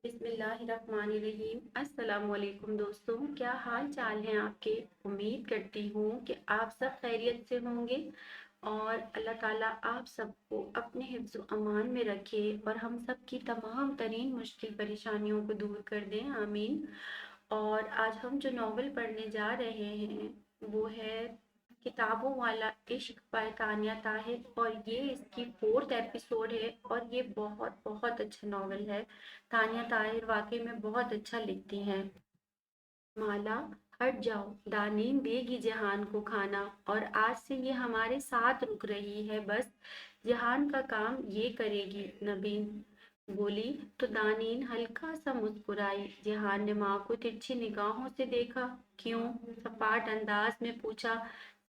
बिस्मिल्लाहिर्रहमानिर्रहीम। अस्सलाम वालेकुम दोस्तों, क्या हाल चाल हैं आपके। उम्मीद करती हूँ कि आप सब खैरियत से होंगे और अल्लाह ताला आप सबको अपने हिफ्ज़ अमान में रखे और हम सब की तमाम तरीन मुश्किल परेशानियों को दूर कर दें, आमीन। और आज हम जो नॉवल पढ़ने जा रहे हैं वो है किताबों वाला इश्क बाय तानिया ताहिर, और ये इसकी 4th एपिसोड है और ये बहुत बहुत अच्छा नॉवल है। तानिया ताहिर वाकई में बहुत अच्छा लिखती हैं। माला, हट जाओ, दानीन देगी जहान को खाना और आज से ये हमारे साथ रुक रही है। बस जहान का काम ये करेगी। नबीन बोली तो दानीन हल्का सा मुस्कुराई। जहान ने माँ को तिरछी निगाहों से देखा। क्यों, सपाट अंदाज में पूछा।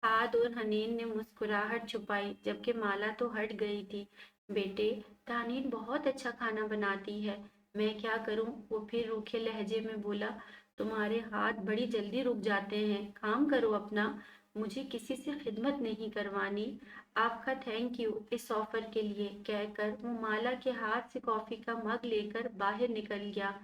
साद और हनीन ने मुस्कुराहट छुपाई जबकि माला तो हट गई थी। बेटे, दानीन बहुत अच्छा खाना बनाती है। मैं क्या करूं, वो फिर रूखे लहजे में बोला। तुम्हारे हाथ बड़ी जल्दी रुक जाते हैं, काम करो अपना। मुझे किसी से खिदमत नहीं करवानी। आपका थैंक यू इस ऑफर के लिए, कहकर वो माला के हाथ से कॉफी का मग लेकर बाहर निकल गया।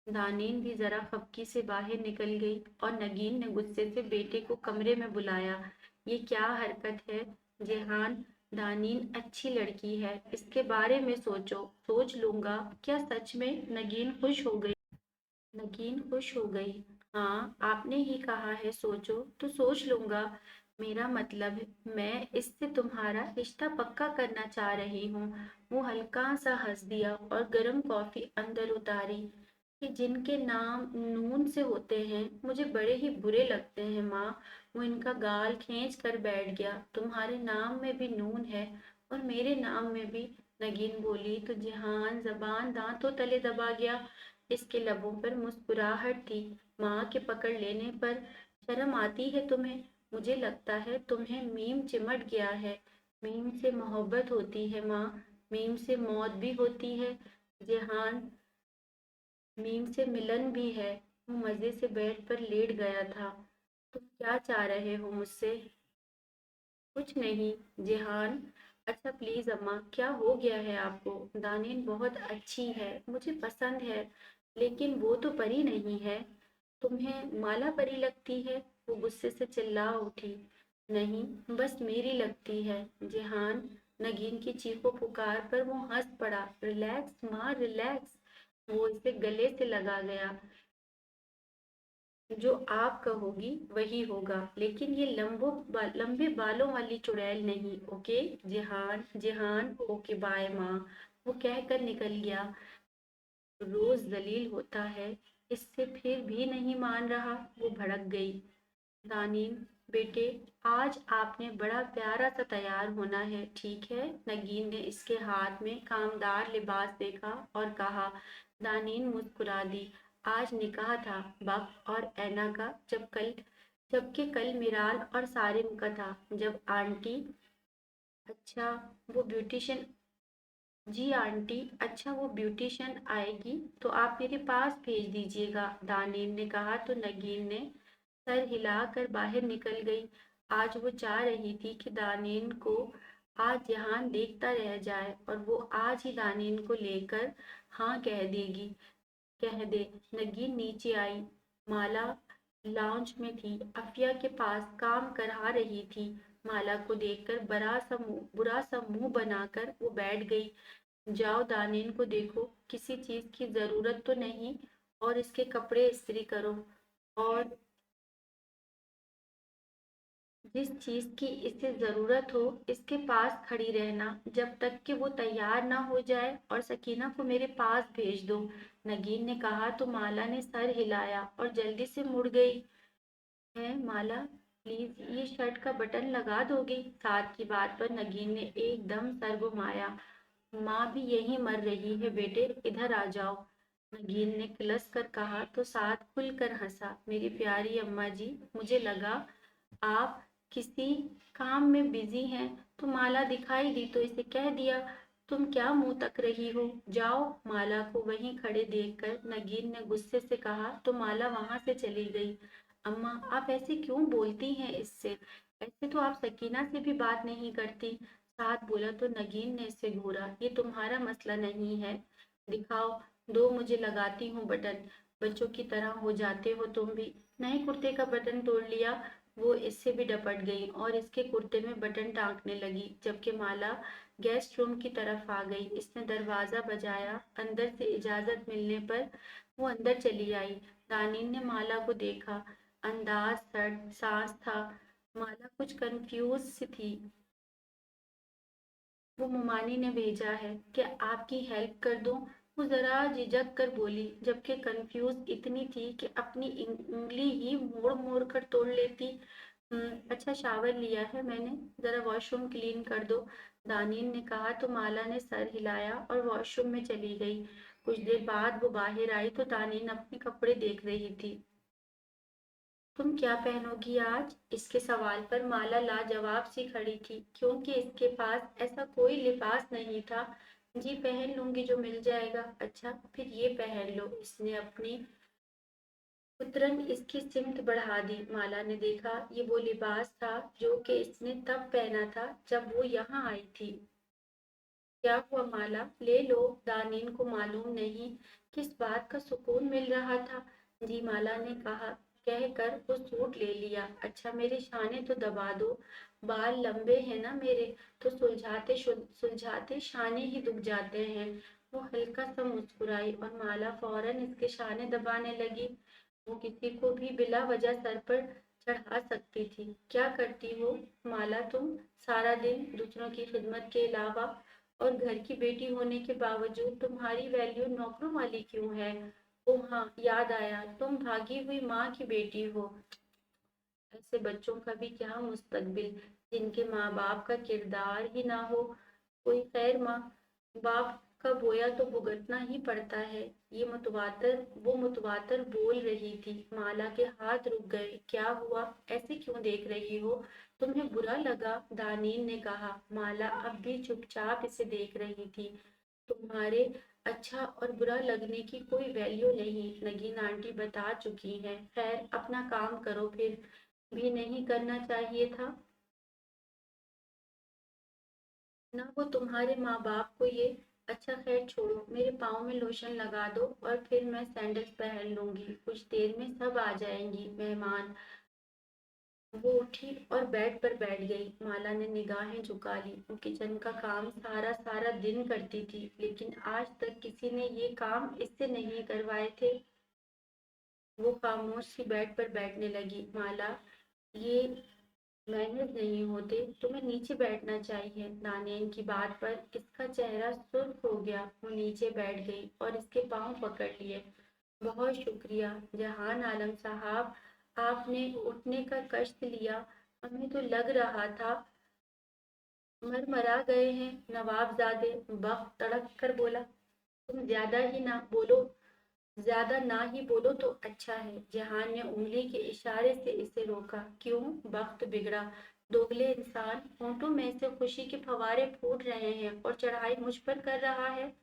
दानीन भी जरा खपकी से बाहर निकल गई और नगीन ने गुस्से से बेटे को कमरे में बुलाया। ये क्या हरकत है जेहान। दानीन अच्छी लड़की है, इसके बारे में सोचो। सोच लूंगा। क्या सच में। नगीन खुश हो गई। हाँ, आपने ही कहा है सोचो तो सोच लूंगा। मेरा मतलब है मैं इससे तुम्हारा रिश्ता पक्का करना चाह रही हूँ। वो हल्का सा हंस दिया और गर्म कॉफी अंदर उतारी। कि जिनके नाम नून से होते हैं मुझे बड़े ही बुरे लगते हैं माँ। वो इनका गाल खींच कर बैठ गया। तुम्हारे नाम में भी नून है और मेरे नाम में भी। नगीन बोली तो जिहान जबान दांतों तले दबा गया। इसके लबों पर मुस्कुराहट थी। माँ के पकड़ लेने पर शर्म आती है तुम्हें। मुझे लगता है तुम्हें मीम चिमट गया है। मीम से मोहब्बत होती है माँ, मीम से मौत भी होती है। जेहान, मीम से मिलन भी है। वो मजे से बेड पर लेट गया था। तुम क्या चाह रहे हो मुझसे। कुछ नहीं जेहान। अच्छा प्लीज अम्मा, क्या हो गया है आपको। दानिन बहुत अच्छी है, मुझे पसंद है, लेकिन वो तो परी नहीं है। तुम्हें माला परी लगती है। वो गुस्से से चिल्ला उठी। नहीं, बस मेरी लगती है जेहान। नगीन की चीखों पुकार पर वो हंस पड़ा। रिलैक्स माँ, रिलैक्स। वो इसे गले से लगा गया। जो आप कहोगी वही होगा, लेकिन ये लंबे बालों वाली चुड़ैल नहीं। ओके जिहान, जिहान ओके बाय माँ। वो कहकर निकल गया। रोज जलील होता है, इससे फिर भी नहीं मान रहा। वो भड़क गई। दानीन, बेटे, आज आपने बड़ा प्यारा सा तैयार होना है, ठीक है। नगीन ने इसके हाथ में कामदार लिबास देखा और कहा। दानीन मुस्कुरा दी। आज निकाह था बक और ऐना का, जबकि कल मिराल और सारिम का था। जब आंटी, अच्छा वो ब्यूटिशियन जी आंटी, अच्छा वो ब्यूटिशियन आएगी तो आप मेरे पास भेज दीजिएगा, दानीन ने कहा तो नगीन ने सर हिलाकर बाहर निकल गई। आज वो चाह रही थी कि दानीन को आज जहान देखता रह जाए और वो आज ही दानीन को लेकर हाँ कह देगी। कह दे। नगीन नीचे आई। माला लाउंज में थी, अफिया के पास काम करा रही थी। माला को देखकर बुरा सा मुंह बनाकर वो बैठ गई। जाओ दानिन को देखो, किसी चीज की जरूरत तो नहीं, और इसके कपड़े इस्त्री करो। और जिस चीज की इसे जरूरत हो इसके पास खड़ी रहना जब तक कि वो तैयार ना हो जाए, और सकीना को मेरे पास भेज दो। नगीन ने कहा तो माला ने सर हिलाया और जल्दी से मुड़ गई। है माला, प्लीज ये शर्ट का बटन लगा दोगी। साथ की बात पर नगीन ने एकदम सर घुमाया। माँ भी यहीं मर रही है बेटे, इधर आ जाओ। नगीन ने किलस कर कहा तो साथ खुलकर हंसा। मेरी प्यारी अम्मा जी, मुझे लगा आप किसी काम में बिजी हैं, तो माला दिखाई दी तो इसे कह दिया। तुम क्या मुंह तक रही हो, जाओ। माला को वहीं खड़े देखकर नगीन ने गुस्से से कहा तो माला वहां से चली गई। अम्मा, आप ऐसे क्यों बोलती हैं इससे। ऐसे तो आप सकीना से भी बात नहीं करती। साथ बोला तो नगीन ने इसे घूरा। ये तुम्हारा मसला नहीं है, दिखाओ। दो मुझे लगाती हूँ बटन, बच्चों की तरह हो जाते हो तुम भी। नए कुर्ते का बटन तोड़ लिया। वो इससे भी डपट गई और इसके कुर्ते में बटन टाँकने लगी, जबकि माला गेस्ट रूम की तरफ आ गई। इसने दरवाजा बजाया। अंदर से इजाजत मिलने पर वो अंदर चली आई। दानिन ने माला को देखा। अंदाज सट सांस था। माला कुछ कंफ्यूज सी थी। वो मुमानी ने भेजा है कि आपकी हेल्प कर दूं। वो जरा झिझक कर बोली, जबकि कंफ्यूज इतनी थी कि अपनी उंगली ही मोड़ मोड़ कर तोड़ लेती। अच्छा शावर लिया है मैंने, जरा वॉशरूम क्लीन कर दो, दानिन ने कहा तो माला ने सर हिलाया और वॉशरूम में चली गई। कुछ देर बाद वो बाहर आई तो दानिन अपने कपड़े देख रही थी। तुम क्या पहनोगी आज? इसके सवाल पर माला लाजवाब सी खड़ी थी, क्योंकि इसके पास ऐसा कोई लिबास नहीं था। जी पहन लूंगी जो मिल जाएगा। अच्छा फिर ये पहन लो। इसने अपनी उतरन इसकी सिमत बढ़ा दी। माला ने देखा ये वो लिबास था जो कि इसने तब पहना था जब वो यहाँ आई थी। क्या हुआ माला, ले लो। दानिन को मालूम नहीं किस बात का सुकून मिल रहा था। जी माला ने कहा कहकर वो सूट ले लिया। अच्छा मेरे शाने तो दबा दो, बाल लंबे हैं ना मेरे, तो सुलझाते सुलझाते शाने ही दुख जाते हैं। वो हल्का सा मुस्कुराई और माला फौरन इसके शाने दबाने लगी। वो किसी को भी बिला वजह सर पर चढ़ा सकती थी। क्या करती हो माला तुम सारा दिन दूसरों की खिदमत के अलावा? और घर की बेटी होने के बावजूद तुम्हारी वैल्यू नौकरों वाली क्यों है? ओह हाँ याद आया, तुम भागी हुई माँ की बेटी हो। ऐसे बच्चों का भी क्या मुस्तकबिल, जिनके माँ बाप का किरदार ही ना हो कोई। खैर माँ बाप का बोया तो भुगतना ही पड़ता है। वो मुतवातर बोल रही थी। माला के हाथ रुक गए। क्या हुआ, ऐसे क्यों देख रही हो? तुम्हें बुरा लगा? दानीन ने कहा। माला अब भी चुपचाप इसे देख रही थी। तुम्हारे अच्छा और बुरा लगने की कोई वैल्यू नहीं, नगीन आंटी बता चुकी हैं। खैर अपना काम करो, फिर भी नहीं करना चाहिए था ना वो तुम्हारे माँ बाप को ये। अच्छा खैर छोड़ो, मेरे पाँव में लोशन लगा दो और फिर मैं सैंडल्स पहन लूंगी। कुछ देर में सब आ जाएंगी मेहमान। वो उठी और बेड पर बैठ गई। माला ने निगाहें झुका ली। वो किचन का काम सारा सारा दिन करती थी, लेकिन आज तक किसी ने ये काम इससे नहीं करवाए थे। वो खामोश सी बेड पर बैठने लगी। माला ये मैनेज नहीं होते, तुम्हें नीचे बैठना चाहिए। नानियन की बात पर इसका चेहरा सुर्ख हो गया। वो नीचे बैठ गई और इसके पांव पकड़ लिए। बहुत शुक्रिया जहान आलम साहब, आपने उठने का कष्ट लिया। हमें तो लग रहा था मरमरा गए हैं। नवाबजादे बख्त तड़प कर बोला। तुम ज्यादा ना ही बोलो तो अच्छा है। जहान ने उंगली के इशारे से इसे रोका। क्यों? वक्त बिगड़ा। दोगले इंसान, होंठों में से खुशी के फवारे फूट रहे हैं और चढ़ाई मुझ पर कर रहा है।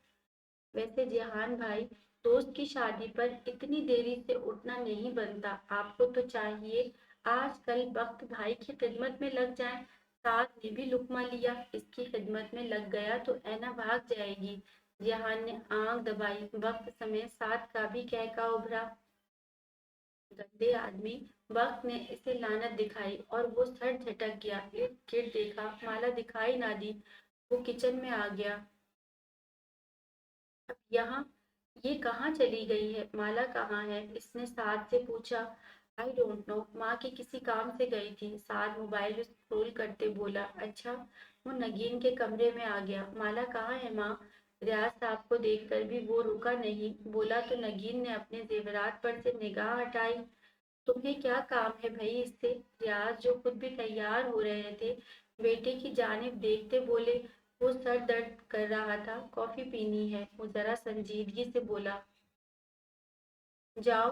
वैसे जहान भाई, दोस्त की शादी पर इतनी देरी से उठना नहीं बनता। आपको तो चाहिए आजकल वक्त भाई की खिदमत में लग जाए। साथ ने भी लुकमा लिया। इसकी खिदमत में लग गया तो ऐना भाग जाएगी। जहान ने आंख दबाई। वक्त समय साथ का भी कहका उभरा। गंदे आदमी। वक्त ने इसे लानत दिखाई और वो सर झटक गया। इर्द गिर्द देखा, माला दिखाई ना दी। वो किचन में आ गया। अब यहाँ ये कहाँ चली गई है? माला कहाँ है? इसने साद से पूछा। आई डोंट नो, माँ के किसी काम से गई थी। साद मोबाइल स्क्रॉल करते बोला। अच्छा। वो नगीन के कमरे में आ गया। माला कहाँ है माँ? रियाज साहब को देखकर भी वो रुका नहीं। बोला तो नगीन ने अपने जेवरात पर से निगाह हटाई। तुम्हें क्या काम है भई इससे? रियाज जो खुद भी तैयार हो रहे थे, बेटे की जानिब देखते बोले। वो सर दर्द कर रहा था। कॉफी पीनी है, वो जरा संजीदगी से बोला। जाओ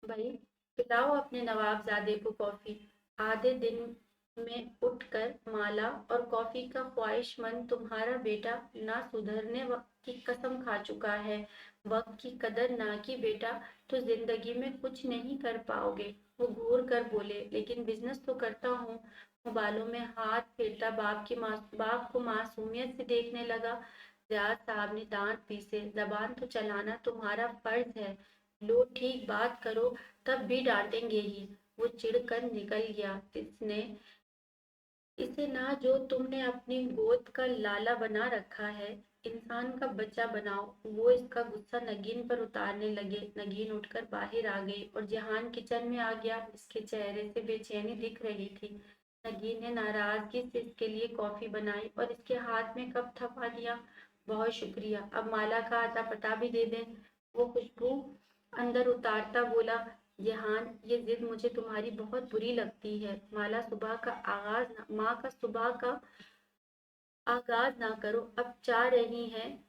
भाई, पिलाओ अपने नवाबजादे को कॉफी। आधे दिन में उठकर माला और कॉफी का ख्वाहिशमंद तुम्हारा बेटा ना सुधरने की कसम खा चुका है। वक्त की कदर ना की बेटा तो जिंदगी में कुछ नहीं कर पाओगे। वो घूर कर बोले। लेकिन बिजनेस तो करता हूँ। वो बालों में हाथ फेरता बाप को मासूमियत से देखने लगा। रियाज साहब ने दांत पीसे, जबान तो चलाना तुम्हारा फर्ज है, लो ठीक बात करो तब भी डांटेंगे ही। वो चिढ़कर निकल गया। इसने इसे ना जो तुमने अपनी गोद का लाला बना रखा है, इंसान का बच्चा बनाओ। वो इसका गुस्सा नगीन पर उतारने लगे। नगीन उठकर बाहर आ गई और जहान किचन में आ गया। इसके चेहरे से बेचैनी दिख रही थी। नगीन ने नाराजगी से इसके लिए कॉफी बनाई और इसके हाथ में कप थमा दिया। बहुत शुक्रिया, अब माला का आता पता भी दे दें। वो खुशबू अंदर उतारता बोला, जेहान ये जिद मुझे तुम्हारी बहुत बुरी लगती है। माला माँ का सुबह का आगाज ना करो, अब चाह रही हैं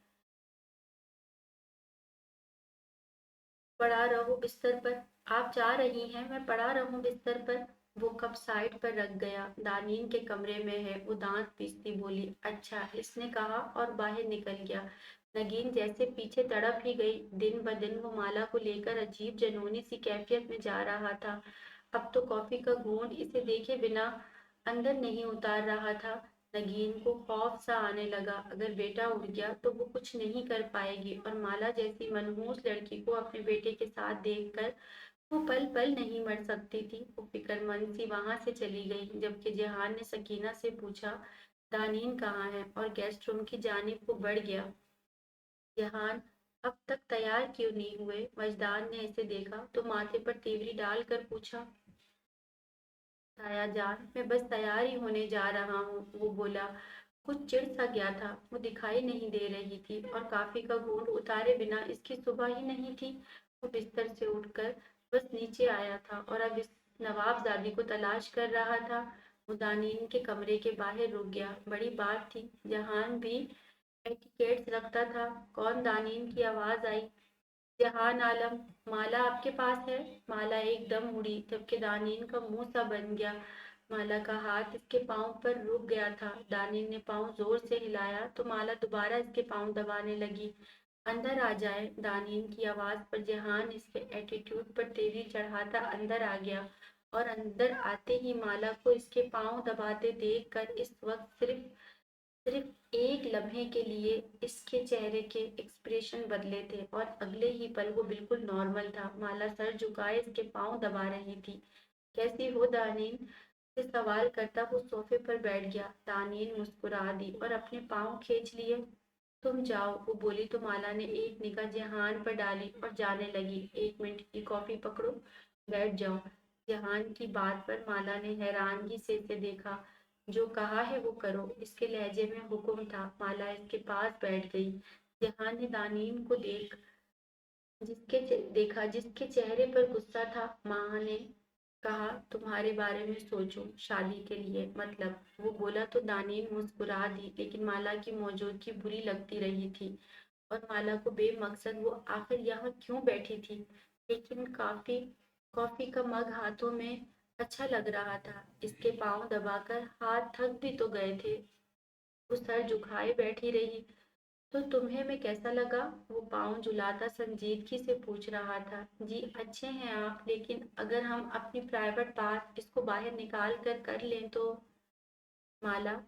पड़ा रहूं बिस्तर पर। आप चाह रही हैं मैं पड़ा रहूं बिस्तर पर। वो कप साइड पर रख गया। दानीन के कमरे में है, वो दांत पीसती बोली। अच्छा, इसने कहा और बाहर निकल गया। नगीन जैसे पीछे तड़प ही गई। दिन ब दिन वो माला को लेकर अजीब जनूनी सी कैफियत में जा रहा था। अब तो कॉफी का घूंट इसे देखे बिना अंदर नहीं उतार रहा था। नगीन को खौफ सा आने लगा, अगर बेटा उठ गया तो वो कुछ नहीं कर पाएगी और माला जैसी मनहूस लड़की को अपने बेटे के साथ देखकर वो पल पल नहीं मर सकती थी। वो फिक्रमंद सी वहां से चली गई, जबकि जेहान ने सकीना से पूछा, दानीन कहाँ है, और गेस्ट रूम की जानिब को बढ़ गया। जेहान, अब तक तैयार क्यों नहीं हुए? मजदान ने इसे देखा तो माथे पर तीवरी डालकर पूछा। ताया जान, मैं बस तैयार ही होने जा रहा हूँ, वो बोला। कुछ चिढ़ सा गया था। वो दिखाई नहीं दे रही थी और कॉफी का घूंट उतारे बिना इसकी सुबह ही नहीं थी। वो बिस्तर से उठकर बस नीचे आया था और अब इस नवाबजादी को तलाश कर रहा था। वो दानीन के कमरे के बाहर रुक गया। बड़ी बात थी, जहान भी एटिकेट्स रखता था। कौन? दानीन की आवाज आई। जहान आलम, माला आपके पास है। माला एकदम मुड़ी, जबकि दानीन का मुंह सा बन गया। माला का हाथ इसके पांव पर रुक गया था। दानीन ने पांव जोर से हिलाया तो माला दोबारा इसके पांव दबाने लगी। अंदर आ जाए, दानीन की आवाज पर जहान इसके एटीट्यूड पर तेजी चढ़ाता अंदर आ गया और अंदर आते ही माला को इसके पांव दबाते देखकर इस वक्त सिर्फ सिर्फ एक लम्हे के लिए इसके चेहरे के एक्सप्रेशन बदले थे और अगले ही पल वो बिल्कुल नॉर्मल था। माला सर झुकाए इसके पांव दबा रही थी। कैसी हो दानीन? से सवाल करता वो सोफे पर बैठ गया। दानीन मुस्कुरा दी और अपने पांव खींच लिए। तुम जाओ, वो बोली तो माला ने एक निगाह जहान पर डाली और जाने लगी। 1 मिनट की कॉफी पकड़ो, बैठ जाओ। जहान की बात पर माला ने हैरानगी से इसे देखा। जो कहा है वो करो, इसके लहजे में हुक्म था। माला इसके पास बैठ गई। जहान ने दानीन को देखा जिसके चेहरे पर गुस्सा था। माँ ने कहा तुम्हारे बारे में सोचो, शादी के लिए मतलब। वो बोला तो दानीन मुस्कुरा दी, लेकिन माला की मौजूदगी बुरी लगती रही थी और माला को बेमकसद वो आखिर यहाँ क्यों बैठी थी। लेकिन कॉफी कॉफी का मग हाथों में अच्छा लग रहा था। इसके पांव दबाकर हाथ थक भी तो गए थे। वो सर झुकाए बैठी रही। तो तुम्हें मैं कैसा लगा? वो पाँव झुलाता संजीदगी से पूछ रहा था। जी अच्छे हैं आप, लेकिन अगर हम अपनी प्राइवेट बात इसको बाहर निकाल कर लें तो। माला,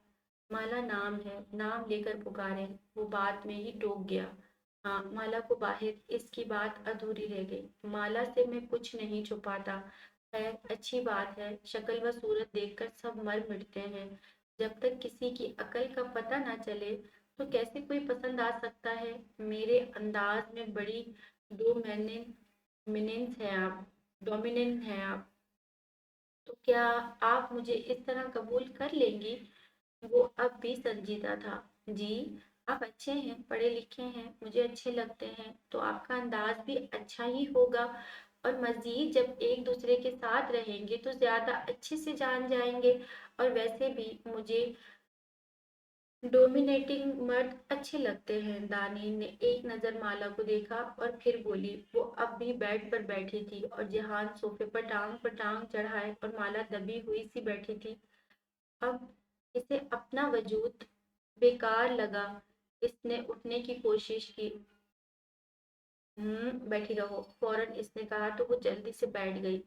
माला नाम है, नाम लेकर पुकारे। वो बात में ही टोक गया। हाँ, माला को बाहर। इसकी बात अधूरी रह गई। माला से मैं कुछ नहीं छुपाता। खैर अच्छी बात है, शक्ल व सूरत देखकर सब मर मिटते हैं। जब तक किसी की अकल का पता ना चले तो कैसे कोई पसंद आ सकता है? मेरे अंदाज में बड़ी डोमिनेंस है आप डोमिनेंट हैं आप। तो क्या आप मुझे इस तरह कबूल कर लेंगी? वो अब भी संजीदा था। जी, आप अच्छे हैं, पढ़े लिखे हैं, मुझे अच्छे लगते हैं, तो आपका अंदाज भी अच्छा ही होगा। और मजीद जब एक दूसरे के साथ रहेंगे तो ज्यादा अच्छे से जान जाएंगे। और वैसे भी मुझे डोमिनेटिंग मर्द अच्छे लगते हैं। दानीन ने एक नजर माला को देखा और फिर बोली। वो अब भी बेड पर बैठी थी और जहान सोफे पर टांग चढ़ाए और माला दबी हुई सी बैठी थी। अब इसे अपना वजूद बेकार लगा। इसने उठने की कोशिश की। बैठी रहो, फौरन इसने कहा तो वो जल्दी से बैठ गई।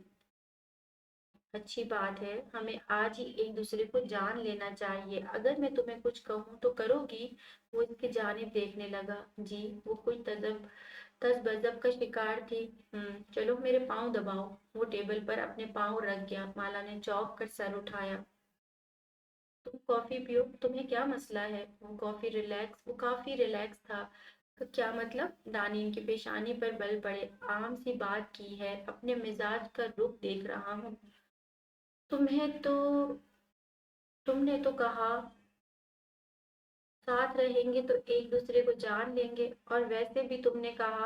अच्छी बात है, हमें आज ही एक दूसरे को जान लेना चाहिए। अगर मैं तुम्हें कुछ कहूँ तो करोगी? वो इसकी जानिब देखने लगा। जी, वो कोई तज़्बज़ब का शिकार थी। चलो मेरे पाँव दबाओ। वो टेबल पर अपने पाँव रख गया। माला ने चौंक कर सर उठाया। तुम कॉफी पियो, तुम्हें क्या मसला है? वो काफी रिलैक्स था। क्या मतलब? दानिन की पेशानी पर बल पड़े। आम सी बात की है, अपने मिजाज का रुख देख रहा हूँ। तुम्हें तो तुमने तो कहा साथ रहेंगे तो एक दूसरे को जान लेंगे, और वैसे भी तुमने कहा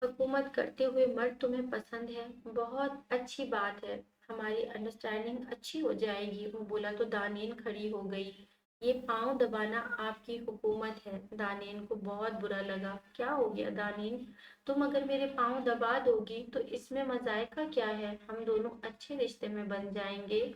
हुकूमत करते हुए मर्द तुम्हें पसंद है। बहुत अच्छी बात है, हमारी अंडरस्टैंडिंग अच्छी हो जाएगी। वो बोला तो दानिन खड़ी हो गई। ये पाँव दबाना आपकी हुकूमत है। दानिन को बहुत बुरा लगा। क्या हो गया दानिन? तुम अगर मेरे पाँव दबा दोगी तो इसमें मजायका क्या है? हम दोनों अच्छे रिश्ते में बन जाएंगे।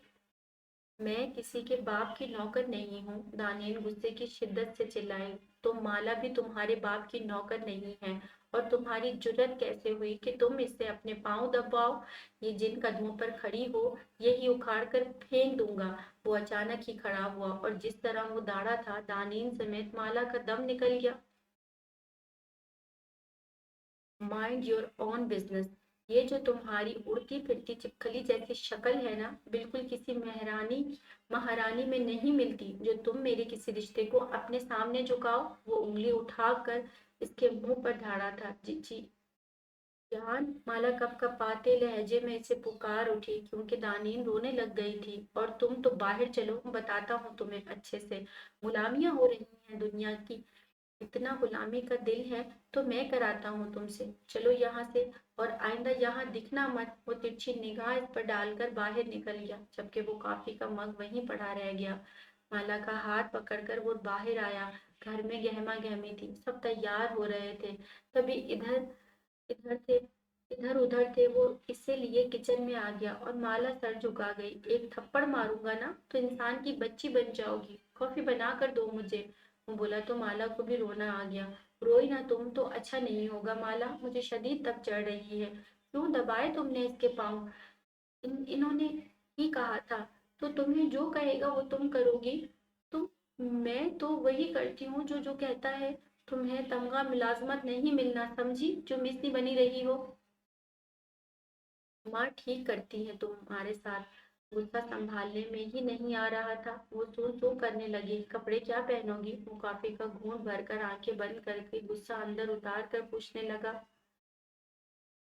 मैं किसी के बाप की नौकर नहीं हूँ। दानियल गुस्से की शिद्दत से चिल्लाई। तो माला भी तुम्हारे बाप की नौकर नहीं है। और तुम्हारी जुर्रत कैसे हुई कि तुम इससे अपने पाँव दबाओ? ये जिन कदमों पर खड़ी हो, यही उखाड़ कर फेंक दूंगा। वो अचानक ही खड़ा हुआ, और जिस तरह वो दाढ़ा था, दानियल समेत माला का दम निकल गया। Mind your own business. ये जो तुम्हारी उड़ती फिरती चिपकली जैसी शक्ल है ना, बिल्कुल किसी महारानी में नहीं मिलती। जो तुम मेरे किसी रिश्ते को अपने सामने झुकाओ। वो उंगली उठाकर इसके मुंह पर धाड़ा था। जी जान, माला कप कपाते लहजे में इसे पुकार उठी, क्योंकि दानीन रोने लग गई थी। और तुम तो बाहर चलो, बताता हूँ तुम्हें अच्छे से। गुलामियां हो रही हैं दुनिया की। इतना गुलामी का दिल है तो मैं कराता हूँ तुमसे। चलो यहाँ से, और आइंदा यहाँ दिखना मत। वो तिरछी निगाह इस पर डालकर बाहर निकल गया, जबकि वो कॉफी का मग वहीं पड़ा रह गया। माला का हाथ पकड़कर वो बाहर आया। घर में गहमा गहमी थी, सब तैयार हो रहे थे। तभी इधर थे इधर उधर थे। वो इससे लिए किचन में आ गया, और माला सर झुका गई। एक थप्पड़ मारूंगा ना तो इंसान की बच्ची बन जाओगी। कॉफी बना कर दो मुझे। वो बोला तो माला को भी रोना आ गया। रोई ना तुम तो अच्छा नहीं होगा माला, मुझे शदीद तक चढ़ रही है। क्यों दबाए तुमने इसके पाँव? इन्होंने ही कहा था, तो तुम्हें जो कहेगा वो तुम करोगी? तुम मैं तो वही करती हूँ जो जो कहता है। तुम्हें तमगा मुलाजमत नहीं मिलना, समझी? जो मिस्त्री बनी रही हो। माँ ठीक करती है तुम्हारे साथ। गुस्सा संभालने में ही नहीं आ रहा था। वो सू सू करने लगी। कपड़े क्या पहनोगी? वो कॉफी का घूंट भरकर आंखें बंद करके गुस्सा अंदर उतार कर पूछने लगा।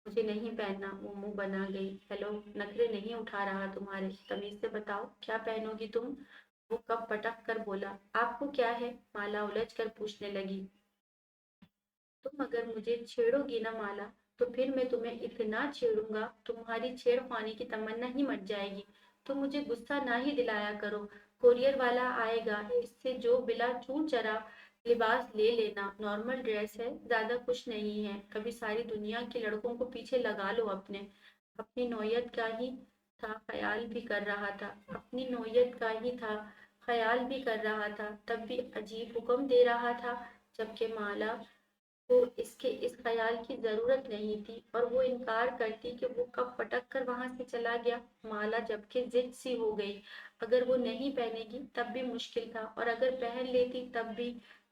मुझे नहीं पहनना। वो मुंह बना गई। हेलो, नखरे नहीं उठा रहा तुम्हारे। तमीज से बताओ क्या पहनोगी तुम? वो कब पटक कर बोला। आपको क्या है? माला उलझ कर पूछने लगी। तुम अगर मुझे छेड़ोगी ना माला, तो फिर मैं तुम्हें इतना छेड़ूंगा, तुम्हारी छेड़खानी की तमन्ना ही मट जाएगी। तुम मुझे गुस्सा ना ही दिलाया करो। कोरियर वाला आएगा, इससे जो बिला चूर चरा लिबास ले लेना। नॉर्मल ड्रेस है, ज्यादा कुछ नहीं है। कभी सारी दुनिया के लड़कों को पीछे लगा लो अपने। अपनी नौयत का ही था ख्याल भी कर रहा था। अपनी नौयत का ही था ख्याल भी कर रहा था, तब भी अजीब हुक्म दे रहा था। जबकि माला को इसके इस ख्याल की जरूरत नहीं थी, और वो इनकार करती कि वो कब पटक कर वहां से चला गया। माला जबकि जिद सी हो गई। अगर वो नहीं पहनेगी तब भी मुश्किल था, और अगर पहन लेती तब भी।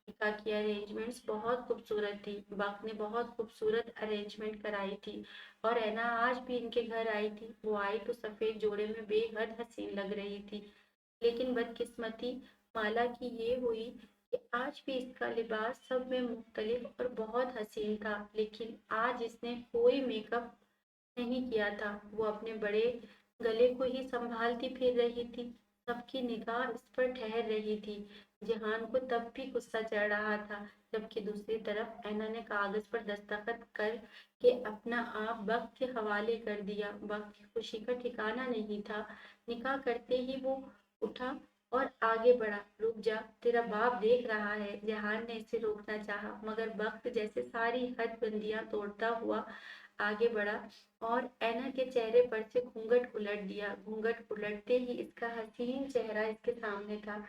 निकाह की अरेंजमेंट्स बहुत खूबसूरत थी। वक्त ने बहुत खूबसूरत अरेंजमेंट कराई थी, और ऐना आज भी इनके घर आई थी। वो आई तो सफेद जोड़े में बेहद हसीन लग रही थी। लेकिन बदकिस्मती माला की ये हुई कि आज भी इसका लिबास सब में मुख्तलिफ और बहुत हसीन था। लेकिन आज इसने कोई मेकअप नहीं किया था। वो अपने बड़े गले को ही संभालती फिर रही थी। सबकी निगाह इस पर ठहर रही थी। जहान को तब भी गुस्सा चढ़ रहा था, जबकि दूसरी तरफ ऐना ने कागज पर दस्तखत कर के अपना आप वक्त के हवाले कर दिया। वक्त की खुशी का ठिकाना नहीं था। निकाह करते ही वो उठा और आगे बढ़ा। रुक जा, तेरा बाप देख रहा है। जहान ने इसे रोकना चाहा, मगर वक्त जैसे सारी हद बंदियां तोड़ता हुआ आगे बढ़ा, और ऐना के चेहरे पर से घूंघट उलट दिया। घूंघट उलटते ही इसका हसीन चेहरा इसके सामने था।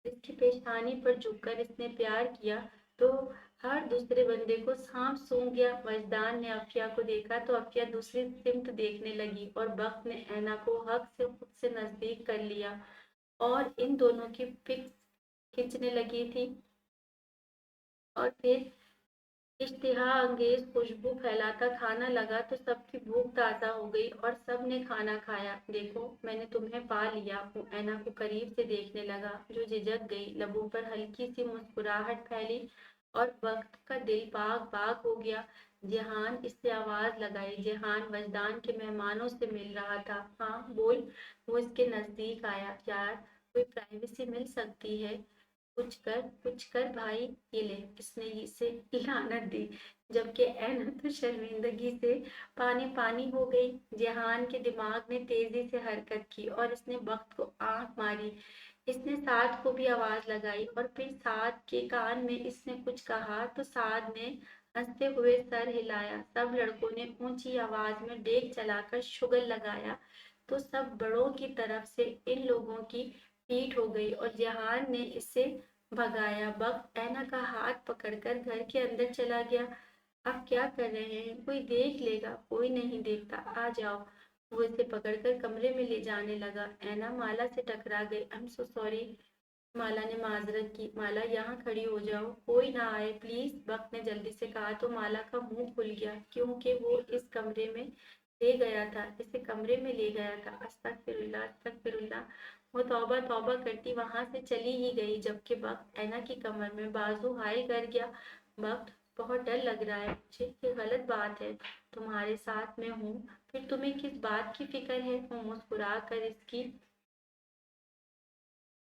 इसकी पेशानी पर झुककर इसने प्यार किया तो हर दूसरे बंदे को सांप सूंघ गया। मजदान ने अफिया को देखा तो अफिया दूसरी सिमत देखने लगी और वक्त ने ऐना को हक से खुद से नजदीक कर लिया और इन दोनों की पिक खींचने लगी थी। और फिर इश्तिहा अंगेज खुशबू फैलाता खाना लगा तो सबकी भूख ताज़ा हो गई और सब ने खाना खाया। देखो मैंने तुम्हें पा लिया हूँ, ऐना को करीब से देखने लगा जो झिझक गई। लबों पर हल्की सी मुस्कुराहट फैली और वक्त का दिल बाग बाग हो गया। जेहान इससे आवाज लगाई। जेहान वजदान के मेहमानों से मिल रहा था। हाँ बोल। वो इसके नजदीक आया। यार कोई प्राइवेसी मिल सकती है? कुछ कर भाई। ये ले। इसने इसे लानत दी जबकि ऐना तो शर्मिंदगी से पानी पानी हो गई। जेहान के दिमाग ने तेजी से हरकत की और इसने वक्त को आंख मारी। इसने साद को भी आवाज लगाई और फिर साद के कान में इसने कुछ कहा तो साद ने हंसते हुए सर हिलाया। सब लड़कों ने ऊंची आवाज में डेग चलाकर शुगर लगाया तो सब बड़ों की तरफ से इन लोगों की पीठ हो गई और जेहान ने इसे भगाया। वक्त ऐना का हाथ पकड़कर घर के अंदर चला गया। आप क्या कर रहे हैं? कोई देख लेगा। कोई नहीं देखता, आ जाओ। वो इसे पकड़कर कमरे में ले जाने लगा। ऐना माला से टकरा गई। I am so sorry. माला ने माजरत की। माला यहाँ खड़ी हो जाओ, कोई ना आए प्लीज, वक्त ने जल्दी से कहा तो माला का मुंह खुल गया क्योंकि वो इस कमरे में ले गया था, इसे कमरे में ले गया था। अस्तगफिरुल्लाह अस्तगफिरुल्लाह। वो तौबा तौबा करती वहां से चली ही गई जबकि वक्त ऐना की कमर में बाजू हाय कर गया। वक्त बहुत डर लग रहा है मुझे, ये गलत बात है। तुम्हारे साथ में हूँ, फिर तुम्हें किस बात की फिक्र है? वो मुस्कुरा कर इसकी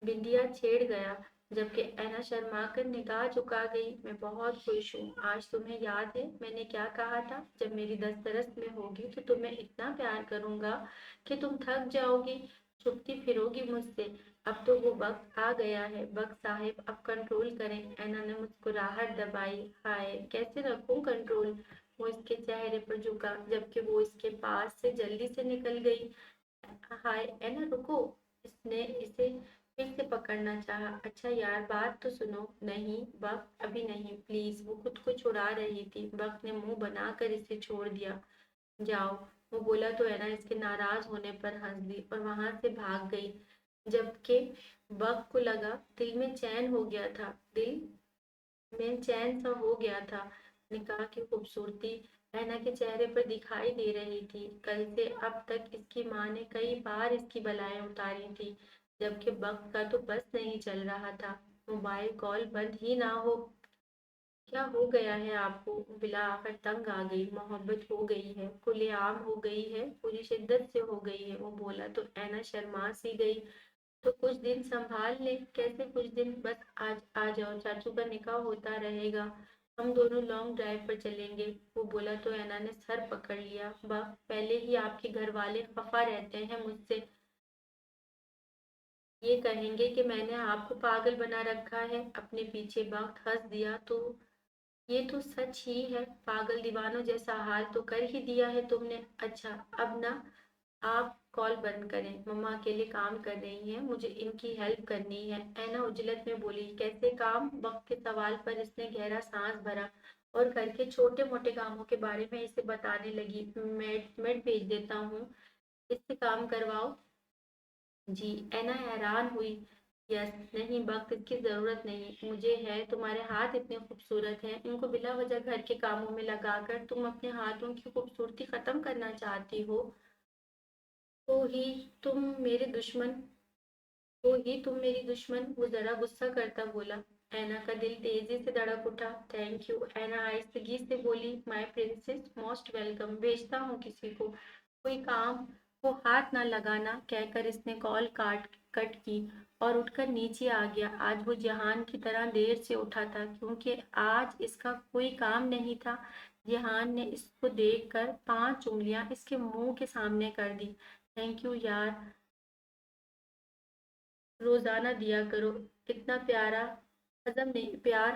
बिंदिया छेड़ गया जबकि ऐना शर्मा कर निगाह झुका गई। मैं बहुत खुश हूँ। आज तुम्हें याद है मैंने क्या कहा था? जब मेरी दस्तरस में होगी तो तुम्हें इतना प्यार करूंगा कि तुम थक जाओगी, छुपती फिरोगी मुझसे। अब तो वो वक्त आ गया है। वक्त साहिब अब कंट्रोल करें। ऐना ने मुस्कुराहट दबाई। हाय कैसे रखूं कंट्रोल? वो इसके चेहरे पर झुका जबकि वो इसके पास से जल्दी से निकल गई। हाय ऐना रुको। इसने इसे फिर से पकड़ना चाहा। अच्छा यार बात तो सुनो। नहीं वक्त अभी नहीं प्लीज। वो खुद को छुड़ा रही थी। वक्त ने मुंह बनाकर इसे छोड़ दिया। जाओ। वो बोला तो ऐना इसके नाराज होने पर हंस दी और वहां से भाग गई जबकि वक्त को लगा दिल में चैन हो गया था। दिल में चैन सा हो गया था। निकाह की खूबसूरती ऐना के चेहरे पर दिखाई दे रही थी। कल से अब तक इसकी माँ ने कई बार इसकी बलाएं उतारी थी जबकि वक्त का तो बस नहीं चल रहा था। मोबाइल कॉल बंद ही ना हो। क्या हो गया है आपको? बिला आकर तंग आ गई। मोहब्बत हो गई है, खुलेआम हो गई है, पूरी शिद्दत से हो गई है। वो बोला तो ऐना शर्मा सी गई। तो कुछ दिन संभाल ले। कैसे कुछ दिन? बस आज आ जाओ, चाचू का निकाह होता रहेगा, हम दोनों लॉन्ग ड्राइव पर चलेंगे। वो बोला तो ऐना ने सर पकड़ लिया। वाह पहले ही आपके घर वाले खफा रहते हैं मुझसे। ये कहेंगे कि मैंने आपको पागल बना रखा है अपने पीछे। वक्त हंस दिया। तो ये तो सच ही है। पागल दीवानों जैसा हाल तो कर ही दिया है तुमने। अच्छा अब ना आप कॉल बंद करें, मम्मा अकेले काम कर रही हैं, मुझे इनकी हेल्प करनी है। ऐना उजलत में बोली। कैसे काम? वक्त के सवाल पर इसने गहरा सांस भरा और घर के छोटे मोटे कामों के बारे में इसे बताने लगी। मेड भेज देता हूँ, इससे काम करवाओ। जी। ऐना हैरान हुई। यस। नहीं वक्त इसकी जरूरत नहीं, मुझे है। तुम्हारे हाथ इतने खूबसूरत हैं, इनको बिला वजह घर के कामों में लगाकर तुम अपने हाथों की खूबसूरती खत्म करना चाहती हो। तो ही तुम मेरे दुश्मन तो ही तुम मेरी दुश्मन। वो जरा गुस्सा करता बोला। ऐना का दिल तेजी से धड़क उठा। Thank you. ऐना आहिस्तगी से बोली। My princess most welcome. भेजता हूँ किसी को। कोई काम को हाथ ना लगाना कहकर इसने कॉल कट की और उठकर नीचे आ गया। आज वो जहान की तरह देर से उठा था क्योंकि आज इसका कोई काम नहीं था। जहान ने इसको देखकर 5 उंगलियां इसके मुंह के सामने कर दी। थैंक यू यार, रोजाना दिया करो। इतना प्यार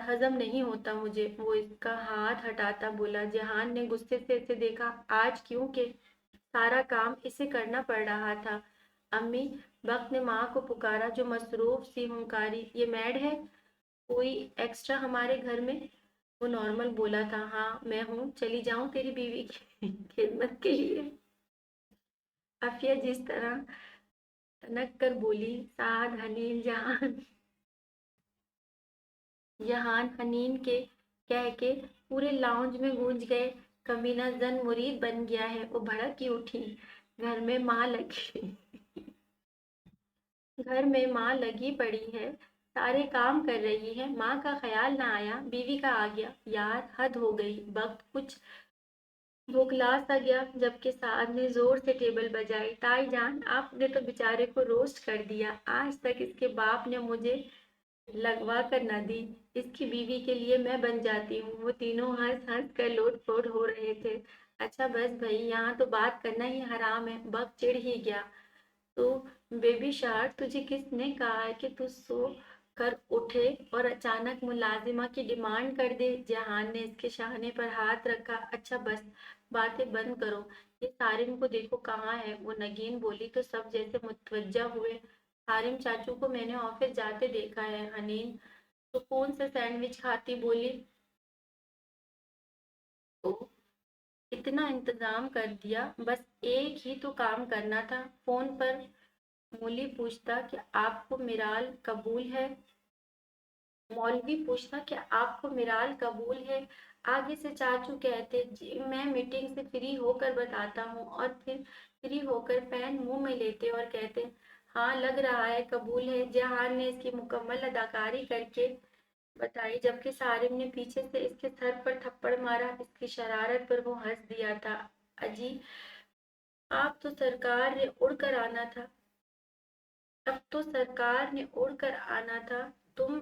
हजम नहीं होता मुझे। वो इसका हाथ हटाता बोला। जहान ने गुस्से से इसे देखा। आज क्योंकि सारा काम इसे करना पड़ रहा था। अम्मी। वक्त ने माँ को पुकारा जो मसरूफ सी हुंकारी। ये मैड है कोई एक्स्ट्रा हमारे घर में? वो नॉर्मल बोला था, हाँ मैं हूँ, चली जाऊं तेरी बीवी की खिदमत के लिए। आफिया जिस तरह तनक कर बोली, साद हनीन जहान, जहान हनीन के कह के पूरे लाउंज में गूंज गए। कमीना जन मुरीद बन गया है, वो भड़क की उठी। घर में माँ लगी घर में माँ लगी पड़ी है, सारे काम कर रही है, माँ का ख्याल ना आया, बीवी का आ गया। यार हद हो गई, वक्त कुछ बौखला सा गया जबकि साहब ने जोर से टेबल बजाई। ताई जान, आपने तो बेचारे को रोस्ट कर दिया। आज तक इसके बाप ने मुझे लगवा कर न दी, इसकी बीवी के लिए मैं बन जाती हूँ। वो तीनों हंस हंस कर लोटपोट हो रहे थे। अच्छा बस भाई, यहाँ तो बात करना ही हराम है। बक चिढ़ ही गया। तो बेबी शार्क, तुझे किसने कहा है कि तू सो कर उठे और अचानक मुलाजिमा की डिमांड कर दे? जहान ने इसके शाहने पर हाथ रखा। अच्छा बस, बातें बंद करो, ये सारिम को देखो कहाँ है। वो नगीन बोली तो सब जैसे मुतवज्जा हुए। सारिम चाचू को मैंने ऑफिस जाते देखा है। हनीन सुकून से सैंडविच खाती बोली, तो इतना इंतजाम कर दिया, बस एक ही तो काम करना था। फोन पर मौली पूछता कि आपको मिराल कबूल है। मौलवी पूछता कि आपको मिराल कबूल है। आगे से चाचू कहते, जी मैं मीटिंग से फ्री होकर बताता हूँ, और फिर फ्री होकर पेन मुंह में लेते और कहते, हाँ लग रहा है कबूल है। जहान ने इसकी मुकम्मल अदाकारी करके बताई, जबकि सारिम ने पीछे से इसके सर पर थप्पड़ मारा। इसकी शरारत पर वो हंस दिया था। अजी, आप तो सरकार ने उड़कर आना था अब तो सरकार ने उड़कर आना था। तुम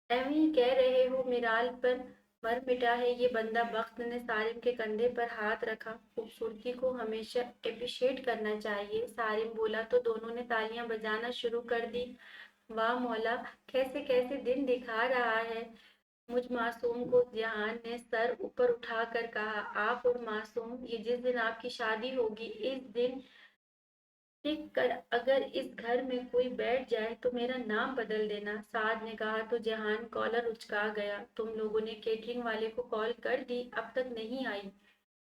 एवं ही कह रहे हो, मिराल पर मर मिटा है ये बंदा। बख्त ने सारिम के कंधे पर हाथ रखा। खूबसूरती को हमेशा एप्रिशिएट करना चाहिए, सारिम बोला तो दोनों ने तालियां बजाना शुरू कर दी। वाह मौला, कैसे कैसे दिन दिखा रहा है मुझ मासूम को। जहान ने सर ऊपर उठाकर कहा, आप और मासूम, ये जिस दिन आपकी शादी होगी इस दिन टिक कर अगर इस घर में कोई बैठ जाए तो मेरा नाम बदल देना। साद ने कहा तो जहान कॉलर उचका गया। तुम लोगों ने केटरिंग वाले को कॉल कर दी? अब तक नहीं आई।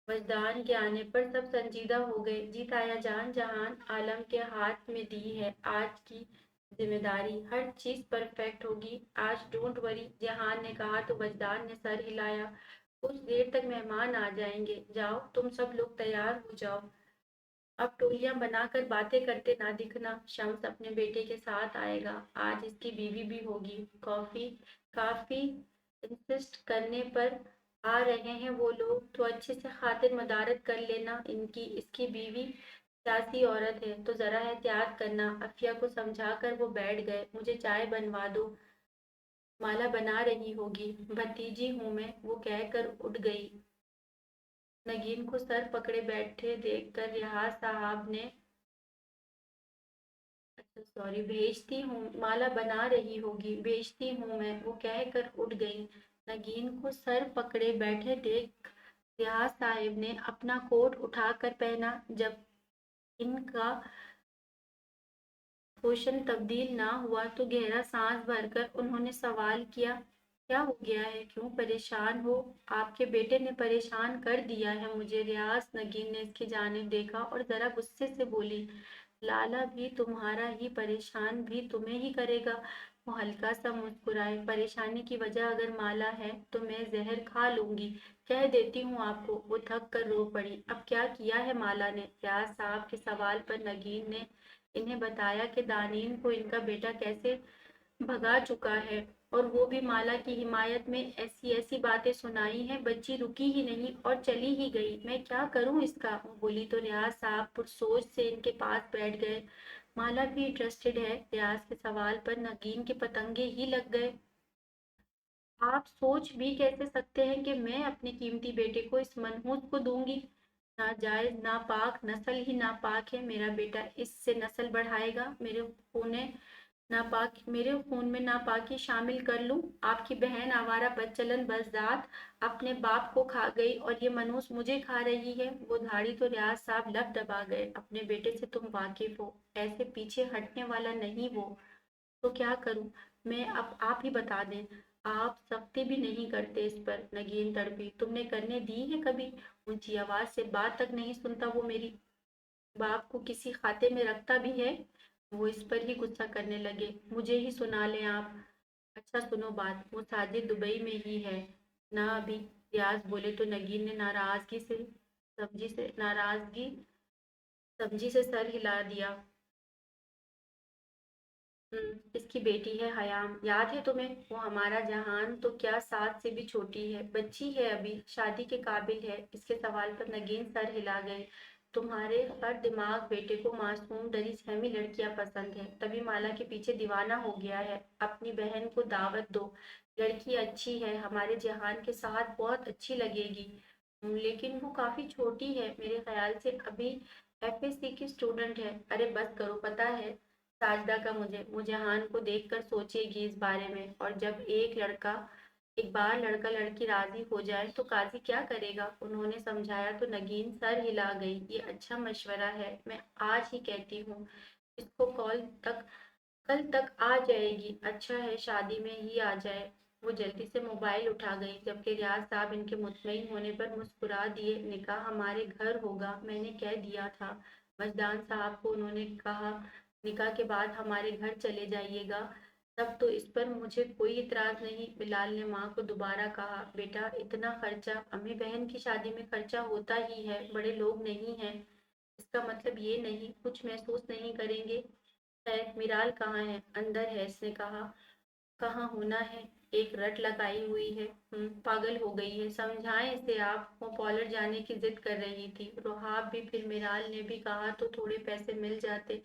वजदान के आने पर सब संजीदा हो गए। जी ताया जान, जहान आलम के हाथ में दी है आज की जिम्मेदारी, हर चीज परफेक्ट होगी आज, डोंट वरी। जहान ने कहा तो वजदान ने सर हिलाया। कुछ देर तक मेहमान आ जाएंगे, जाओ तुम सब लोग तैयार हो जाओ। अब टोलियां बनाकर बातें करते ना दिखना। शम्स अपने बेटे के साथ आएगा, आज इसकी बीवी भी होगी। कॉफी काफी इंसिस्ट करने पर आ रहे हैं वो लोग, तो अच्छे से खातिर मदारत कर लेना इनकी। इसकी बीवी सियासी औरत है तो जरा एहतियात करना। अफिया को समझा कर वो बैठ गए। मुझे चाय बनवा दो, माला बना रही होगी। भतीजी हूँ मैं, वो कहकर उठ गई। नगीन को सर पकड़े बैठे देखकर रियाज साहब ने, अच्छा सॉरी, भेजती हूँ, माला बना रही होगी, भेजती हूँ मैं, वो कहकर उठ गई। नगीन को सर पकड़े बैठे देख रियाज साहब ने अपना कोट उठाकर पहना। जब इनका पोषण तब्दील ना हुआ तो गहरा सांस भरकर उन्होंने सवाल किया, क्या हो गया है, क्यों परेशान हो? आपके बेटे ने परेशान कर दिया है मुझे। रियाज नगीन ने इसकी जानिब देखा और जरा गुस्से से बोली, लाला भी तुम्हारा ही परेशान भी तुम्हें ही करेगा। वो हल्का सा मुस्कुराए। परेशानी की वजह अगर माला है तो मैं जहर खा लूंगी, कह देती हूँ आपको। वो थक कर रो पड़ी। अब क्या किया है माला ने? रियाज साहब के सवाल पर नगीन ने इन्हें बताया कि दानीन को इनका बेटा कैसे भगा चुका है, और वो भी माला की हिमायत में। ऐसी ऐसी बातें सुनाई हैं, बच्ची रुकी ही नहीं और चली ही गई। मैं क्या करूं इसका? वो बोली तो रियाज साहब पुरसोच से इनके पास बैठ गए। माला भी इंटरेस्टेड है? रियाज के सवाल पर नगीन के पतंगे ही लग गए। आप सोच भी कैसे सकते हैं कि मैं अपने कीमती बेटे को इस मनहूस को दूंगी? नाजायज नापाक, नस्ल ही नापाक है। मेरा बेटा इससे नस्ल बढ़ाएगा? मेरे खून में नापाकी शामिल कर लूं? आपकी बहन आवारा बदचलन बज़ात अपने बाप को खा गई और ये मनूस मुझे खा रही है। वो धाड़ी तो रियाज साहब लब दबा गए। अपने बेटे से तुम वाकिफ हो, ऐसे पीछे हटने वाला नहीं वो। तो क्या करूं? मैं अब आप ही बता दें। आप सख्ती भी नहीं करते इस पर। नगीन तड़पी। तुमने करने दी है कभी? ऊंची आवाज से। बात तक नहीं सुनता वो मेरी? बाप को किसी खाते में रखता भी है? वो इस पर ही गुस्सा करने लगे। मुझे ही सुना लें आप। अच्छा सुनो बात, वो साजिद दुबई में ही है ना अभी? रियाज बोले तो नगीन ने नाराजगी समझी से सर हिला दिया। इसकी बेटी है हयाम, याद है तुम्हें? वो हमारा जहान तो क्या 7 से भी छोटी है, बच्ची है अभी, शादी के काबिल है। इसके सवाल पर नगीन सर हिला गए। तुम्हारे हर दिमाग बेटे को मासूम डरी सहमी लड़कियां पसंद है, तभी माला के पीछे दीवाना हो गया है। अपनी बहन को दावत दो। लड़की अच्छी है, हमारे जहान के साथ बहुत अच्छी लगेगी। लेकिन वो काफी छोटी है, मेरे ख्याल से अभी एफएससी की स्टूडेंट है। अरे बस करो, पता है साजदा का मुजहान को देखकर सोचेगी इस बारे में। और जब एक बार लड़का लड़की राजी हो जाए तो काजी क्या करेगा? उन्होंने समझाया तो नगीन सर हिला गई। ये अच्छा मशवरा है, मैं आज ही कहती हूँ इसको। कल तक आ जाएगी। अच्छा है शादी में ही आ जाए। वो जल्दी से मोबाइल उठा गई, जबकि रियाज साहब इनके मुतमईन होने पर मुस्कुरा दिए। निकाह हमारे घर होगा, मैंने कह दिया था मजदान साहब को। उन्होंने कहा निकाह के बाद हमारे घर चले जाइएगा। तब तो इस पर मुझे कोई इतराज नहीं। बिलाल ने माँ को दोबारा कहा, बेटा इतना खर्चा? अम्मी बहन की शादी में खर्चा होता ही है, बड़े लोग नहीं हैं। इसका मतलब ये नहीं कुछ महसूस नहीं करेंगे? है मिराल कहाँ है? अंदर है, इसने कहा। कहाँ होना है, एक रट लगाई हुई है। पागल हो गई है, समझाएं इसे आप। वो पॉलर जाने की जिद कर रही थी। रोहाब भी, फिर मिराल ने भी कहा तो थोड़े पैसे मिल जाते।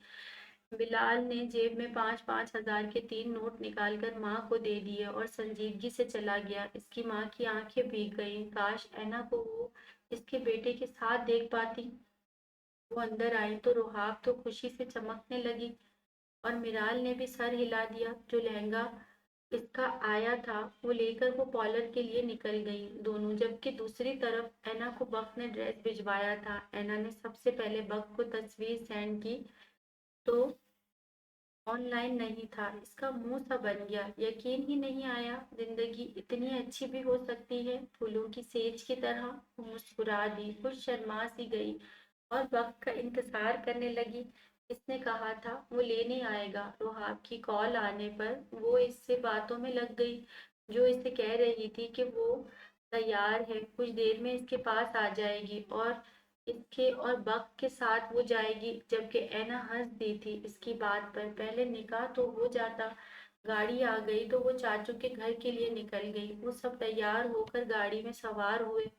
बिलाल ने जेब में 5-5 हजार के 3 नोट निकालकर माँ को दे दिए और संजीदगी से चला गया। इसकी माँ की आंखें भीग गईं। काश ऐना को वो इसके बेटे के साथ देख पाती। वो अंदर आई तो रोहाब तो खुशी से चमकने लगी और मिराल ने भी सर हिला दिया। जो लहंगा इसका आया था वो लेकर वो पॉलर के लिए निकल गई दोनों। जबकि दूसरी तरफ ऐना को बक ने ड्रेस भिजवाया था। ऐना ने सबसे पहले बक को तस्वीर सेंड की तो ऑनलाइन नहीं था। इसका मुंह सा बन गया। यकीन ही नहीं आया जिंदगी इतनी अच्छी भी हो सकती है, फूलों की सेज की तरह। वो मुस्कुरा दी, कुछ शर्मा सी गई और वक्त का इंतजार करने लगी। इसने कहा था वो लेने आएगा। रोहाब की कॉल आने पर वो इससे बातों में लग गई, जो इसे कह रही थी कि वो तैयार है, कुछ देर में इसके पास आ जाएगी और इसके और बक के साथ वो जाएगी। जबकि ऐना हंस दी थी इसकी बात पर। पहले निकाह तो हो जाता। गाड़ी आ गई तो वो चाचू के घर के लिए निकल गई। वो सब तैयार होकर गाड़ी में सवार हुए।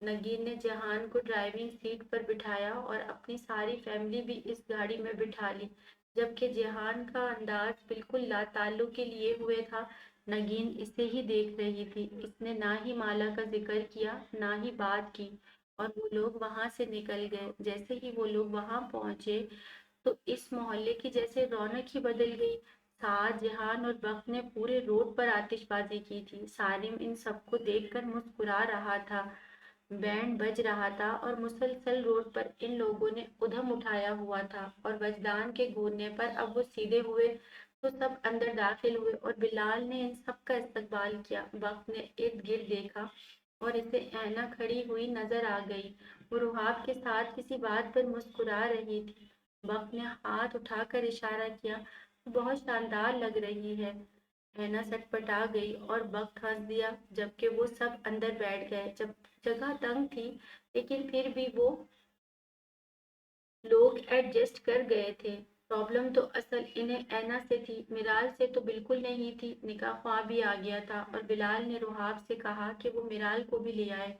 नगीन ने जहान को ड्राइविंग सीट पर बिठाया और अपनी सारी फैमिली भी इस गाड़ी में बिठा ली। जबकि जहान का अंदाज बिल्कुल लाताल्लुक के लिए हुए था। नगीन इसे ही देख रही थी। इसने ना ही माला का जिक्र किया ना ही बात की और वो लोग वहां से निकल गए। जैसे ही वो लोग वहां पहुंचे तो इस मोहल्ले की जैसे रौनक ही बदल गई। साथ जहान और बख्त ने पूरे रोड पर आतिशबाजी की थी। सारिम इन सबको देखकर मुस्कुरा रहा था। बैंड बज रहा था और मुसलसल रोड पर इन लोगों ने उधम उठाया हुआ था। और वजदान के घूरने पर अब वो सीधे हुए तो सब अंदर दाखिल हुए और बिलाल ने इन सब का इस्तकबाल किया। वक्त ने इर्द गिर्द देखा और इसे ऐना खड़ी हुई नजर आ गई। वो रुहाब के साथ किसी बात पर मुस्कुरा रही थी। वक्त ने हाथ उठाकर इशारा किया, बहुत शानदार लग रही है। हैना सटपटा गई और बक हंस दिया। जबकि वो सब अंदर बैठ गए। जब जगह तंग थी लेकिन फिर भी वो लोग एडजस्ट कर गए थे। प्रॉब्लम तो असल इन्हें ऐना से थी, मिराल से तो बिल्कुल नहीं थी। निकाह ख्वाह भी आ गया था और बिलाल ने रुहाब से कहा कि वो मिराल को भी ले आए,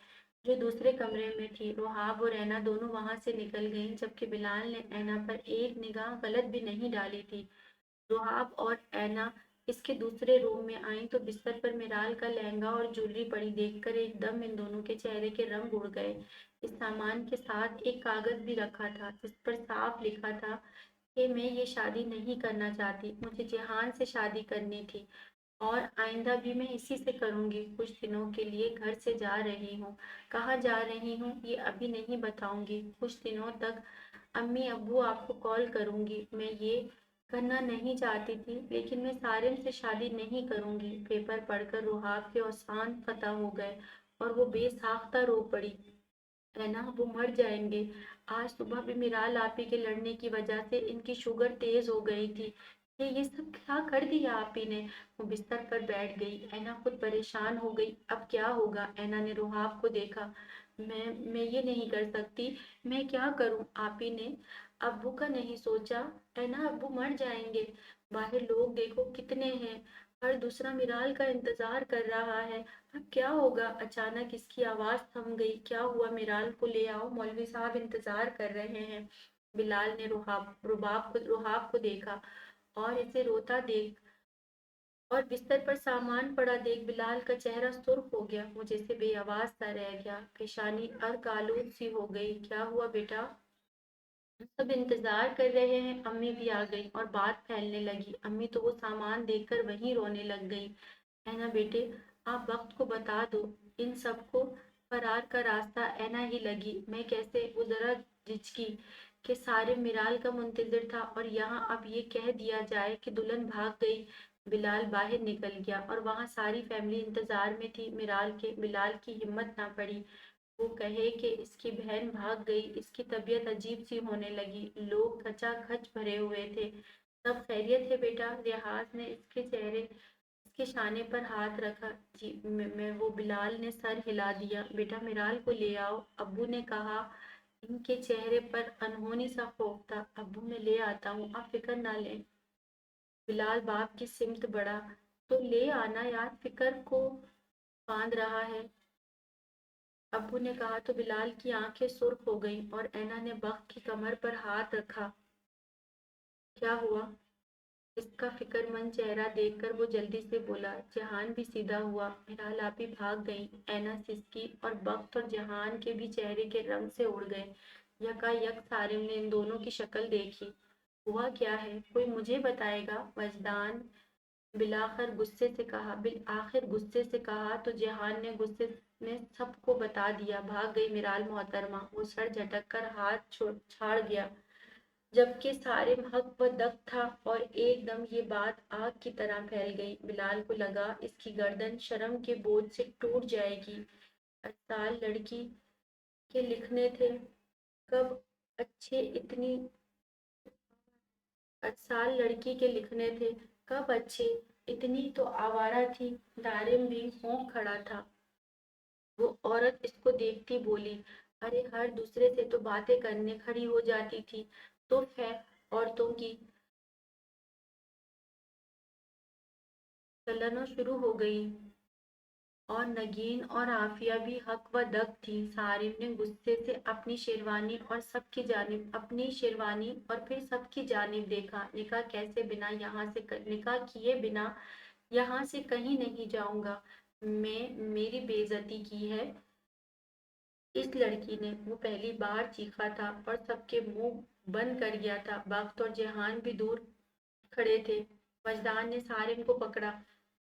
जो दूसरे कमरे में थी। रुहाब और ऐना दोनों वहां से निकल गईं, जबकि बिलाल ने ऐना पर एक निगाह गलत भी नहीं डाली थी। रुहाब और ऐना इसके दूसरे रूम में आई तो बिस्तर पर मिराल का लहंगा और ज्वेलरी पड़ी देखकर एकदम इन दोनों के चेहरे के रंग उड़ गए। इस सामान के साथ एक कागज भी रखा था जिस पर साफ लिखा था कि मैं ये शादी नहीं करना चाहती, मुझे जहान से शादी करनी थी और आइंदा भी मैं इसी से करूंगी। कुछ दिनों के लिए घर से जा रही हूँ। कहाँ जा रही हूँ ये अभी नहीं बताऊंगी। कुछ दिनों तक अम्मी अब्बू आपको कॉल करूंगी। मैं ये करना नहीं चाहती थी, लेकिन मैं सारिम से शादी नहीं करूंगी। पेपर पढ़कर रुहाब के औसान फतह हो गए और वो बेसाख्ता रो पड़ी। है ना, वो मर जाएंगे। आज सुबह भी मिराल आपी के लड़ने की वजह से इनकी शुगर तेज हो गई थी। ये सब क्या कर दिया आपी ने। वो बिस्तर पर बैठ गई। ऐना खुद परेशान हो गई। अब क्या होगा। ऐना ने रुहाब को देखा। मैं ये नहीं कर सकती। मैं क्या करूं। आपी ने अब्बू का नहीं सोचा। ऐना, अब्बू मर जाएंगे। बाहर लोग देखो कितने हैं। हर दूसरा मिराल का इंतजार कर रहा है। अब क्या होगा। अचानक इसकी आवाज थम गई। क्या हुआ। मिराल को ले आओ, मौलवी साहब इंतजार कर रहे हैं। बिलाल ने रुहाब को देखा और इसे रोता देख और बिस्तर पर सामान पड़ा देख बिलाल का चेहरा सुर्ख हो गया। वो जैसे बेआवाज सा रह गया। पेशानी अर्क आलूद सी हो गई। क्या हुआ बेटा। सब इंतजार कर रहे हैं। अम्मी भी आ गई और बात फैलने लगी। अम्मी तो वो सामान देखकर वहीं रोने लग गई। ऐना बेटे, आप वक्त को बता दो। इन सबको फरार का रास्ता ऐना ही लगी। मैं कैसे। वो जरा झिझकी कि सारे मिराल का मुंतजिर था और यहाँ अब ये कह दिया जाए कि दुल्हन भाग गई। बिलाल बाहर निकल गया और वहाँ सारी फैमिली इंतजार में थी मिराल के। बिलाल की हिम्मत ना पड़ी वो कहे कि इसकी बहन भाग गई। इसकी तबीयत अजीब सी होने लगी। लोग खचाखच भरे हुए थे। सब खैरियत है बेटा। रियाज ने इसके चेहरे इसके शाने पर हाथ रखा। जी मैं वो। बिलाल ने सर हिला दिया। बेटा मिराल को ले आओ, अब्बू ने कहा। इनके चेहरे पर अनहोनी सा खौफ था। अब्बू मैं ले आता हूँ, आप फिक्र ना लें। बिलाल बाप की सिमत बढ़ा। तो ले आना यार, फिक्र को बांध रहा है, अब्बू ने कहा। तो बिलाल की आंखें सुर्ख हो गईं और ऐना ने बख्त की कमर पर हाथ रखा। क्या हुआ। इसका फिक्रमंद चेहरा देखकर वो जल्दी से बोला। जहान भी सीधा हुआ। मिराल आपी भाग गई। ऐना सिसकी और बख्त और जहान के भी चेहरे के रंग से उड़ गए। यकायक सारिम ने इन दोनों की शक्ल देखी। हुआ क्या है, कोई मुझे बताएगा। वजदान बिल आखिर गुस्से से कहा। तो जहान ने गुस्से ने सबको बता दिया। भाग गई मिराल मोहतरमा। वो सर झटक कर हाथ छाड़ गया, जबकि सारे हक व दक था और एकदम ये बात आग की तरह फैल गई। बिलाल को लगा इसकी गर्दन शर्म के बोझ से टूट जाएगी। 8 साल लड़की के लिखने थे। कब अच्छे इतनी 8 साल लड़की के लिखने थे। कब अच्छे। इतनी तो आवारा थी। दारिम भी होंक खड़ा था। वो औरत इसको देखती बोली। अरे हर दूसरे से तो बातें करने खड़ी हो जाती थी। तो है औरतों की चलनों शुरू हो गई। और नगीन और आफिया भी हक व दक थी। सारिम ने गुस्से से अपनी शेरवानी और सबकी जानिब अपनी शेरवानी और फिर सबकी जानिब देखा। निकाह कैसे बिना यहाँ से निकाह किए बिना यहाँ से कहीं नहीं जाऊंगा। मैं मेरी बेइज्जती की है इस लड़की ने। वो पहली बार चीखा था और सबके मुंह बंद कर गया था। बख्त और जहान भी दूर खड़े थे। वजदान ने सारिम को पकड़ा।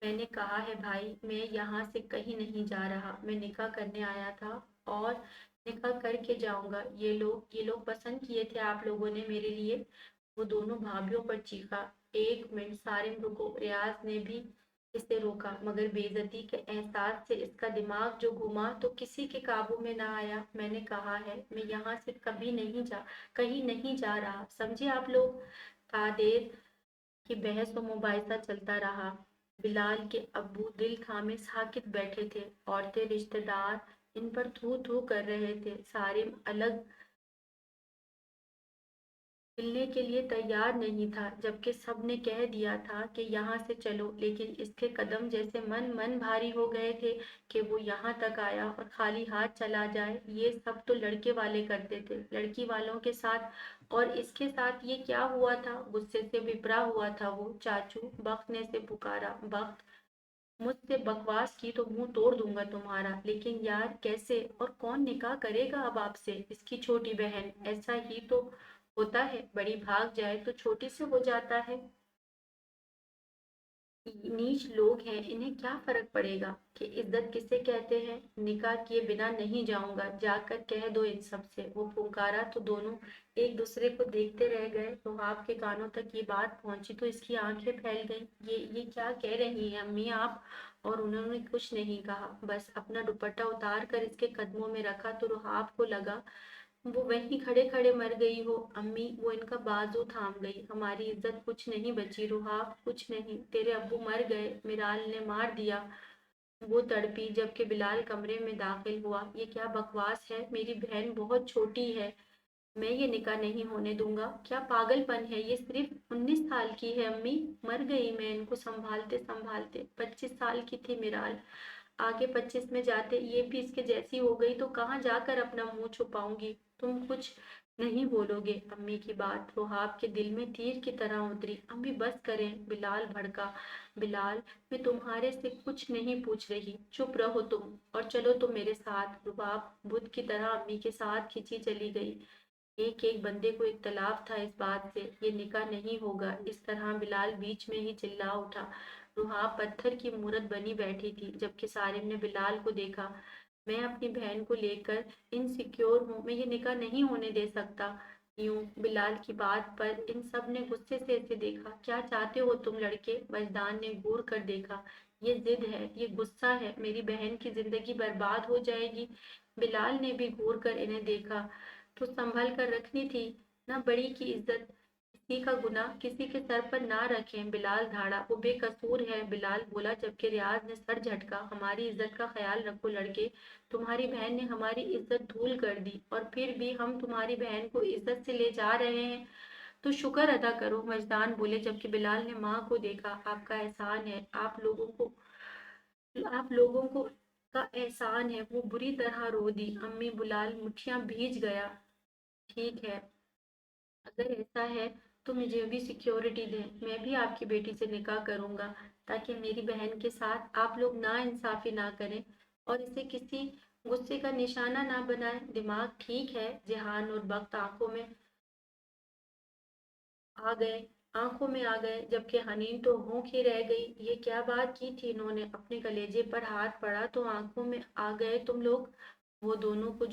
मैंने कहा है भाई, मैं यहाँ से कहीं नहीं जा रहा। मैं निकाह करने आया था और निकाह करके जाऊंगा। ये लोग पसंद किए थे आप लोगों ने मेरे लिए। वो दोनों भाभीियों पर चीखा। 1 मिनट सारिम रुको। रियाज ने भी इसे रोका, मगर बेइज्जती के एहसास से इसका दिमाग जो घुमा तो किसी के काबू में ना आया। मैंने कहा है मैं यहाँ से कहीं नहीं जा रहा। समझे आप लोग। कादेर की बहस व मुबाहिसा चलता रहा। बिलाल के अब्बू दिल थामे साकित बैठे थे। औरतें रिश्तेदार इन पर थू थू कर रहे थे। सारिम अलग मिलने के लिए तैयार नहीं था, जबकि सबने कह दिया था कि यहाँ से चलो। लेकिन इसके कदम जैसे मन मन भारी हो गए थे कि वो यहाँ तक आया और खाली हाथ चला जाए। ये सब तो लड़के वाले करते थे लड़की वालों के साथ, और इसके साथ ये क्या हुआ था। गुस्से से विपरा हुआ था वो। चाचू, बख्त ने से पुकारा। बख्त, मुझसे बकवास की तो मुंह तोड़ दूंगा तुम्हारा। लेकिन यार कैसे, और कौन निकाह करेगा अब आपसे। इसकी छोटी बहन। ऐसा ही तो होता है, बड़ी भाग जाए तो छोटी से हो जाता है। नीच लोग हैं, इन्हें क्या फर्क पड़ेगा कि इज्जत किसे कहते हैं। निकाह किए बिना नहीं जाऊंगा, जाकर कह दो इन सब से। वो पुकारा तो दोनों एक दूसरे को देखते रह गए। रुहाब के कानों तक ये बात पहुंची तो इसकी आंखें फैल गईं। ये क्या कह रही हैं अम्मी आप। और उन्होंने कुछ नहीं कहा, बस अपना दुपट्टा उतार कर इसके कदमों में रखा तो रुहाब को लगा वो वहीं खड़े खड़े मर गई हो। अम्मी, वो इनका बाजू थाम गई। हमारी इज्जत कुछ नहीं बची रुहाब, कुछ नहीं। तेरे अब्बू मर गए, मिराल ने मार दिया। वो तड़पी जबकि बिलाल कमरे में दाखिल हुआ। ये क्या बकवास है, मेरी बहन बहुत छोटी है, मैं ये निकाह नहीं होने दूंगा। क्या पागलपन है, ये सिर्फ 19 साल की है अम्मी। मर गई मैं इनको संभालते संभालते। 25 साल की थी मिराल, आगे 25 में जाते ये भी इसके जैसी हो गई तो कहाँ जाकर अपना मुंह छुपाऊंगी। तुम कुछ नहीं बोलोगे। अम्मी की बात रुहाब के दिल में तीर की तरह उतरी। अम्मी बस करें, बिलाल भड़का। बिलाल, मैं तुम्हारे से कुछ नहीं पूछ रही, चुप रहो तुम और चलो तुम मेरे साथ। रुबाब बुद्ध की तरह अम्मी के साथ खिंची चली गई। एक एक बंदे को इख्तलाफ था इस बात से, ये निकाह नहीं होगा। इस तरह बिलाल बीच में ही चिल्ला उठा। रुहाब पत्थर की मूरत बनी बैठी थी जबकि सारिम ने बिलाल को देखा। मैं अपनी बहन को लेकर इनसिक्योर हूँ, मैं ये निकाह नहीं होने दे सकता। यूं बिलाल की बात पर इन सब ने गुस्से से इसे देखा। क्या चाहते हो तुम लड़के। वजदान ने घूर कर देखा। ये जिद है, ये गुस्सा है, मेरी बहन की जिंदगी बर्बाद हो जाएगी। बिलाल ने भी घूर कर इन्हें देखा। तो संभल कर रखनी थी ना, बड़ी की इज्जत। किसी का गुनाह किसी के सर पर ना रखें। बिलाल धाड़ा। वो बेकसूर है, बिलाल बोला जबकि रियाज ने सर झटका। हमारी इज्जत का ख्याल रखो लड़के, तुम्हारी बहन ने हमारी इज्जत धूल कर दी और फिर भी हम तुम्हारी बहन को इज्जत से ले जा रहे हैं तो शुक्र अदा करो। मजदान बोले जबकि बिलाल ने माँ को देखा। आपका एहसान है, आप लोगों को का एहसान है। वो बुरी तरह रो दी। अम्मी, बिलाल मुठ्ठियां भीज गया। ठीक है, अगर ऐसा है तो मुझे भी सिक्योरिटी दें, मैं भी आपकी बेटी से निकाह करूंगा ताकि मेरी बहन के साथ आप लोग ना इंसाफी ना करें और इसे किसी गुस्से का निशाना ना बनाएं। दिमाग ठीक है। जिहान और वक्त आंखों में आ गए जबकि हनीन तो होंक ही रह गई। ये क्या बात की थी इन्होंने। अपने कलेजे पर हाथ पड़ा तो आंखों में आ गए तुम लोग। वो दोनों को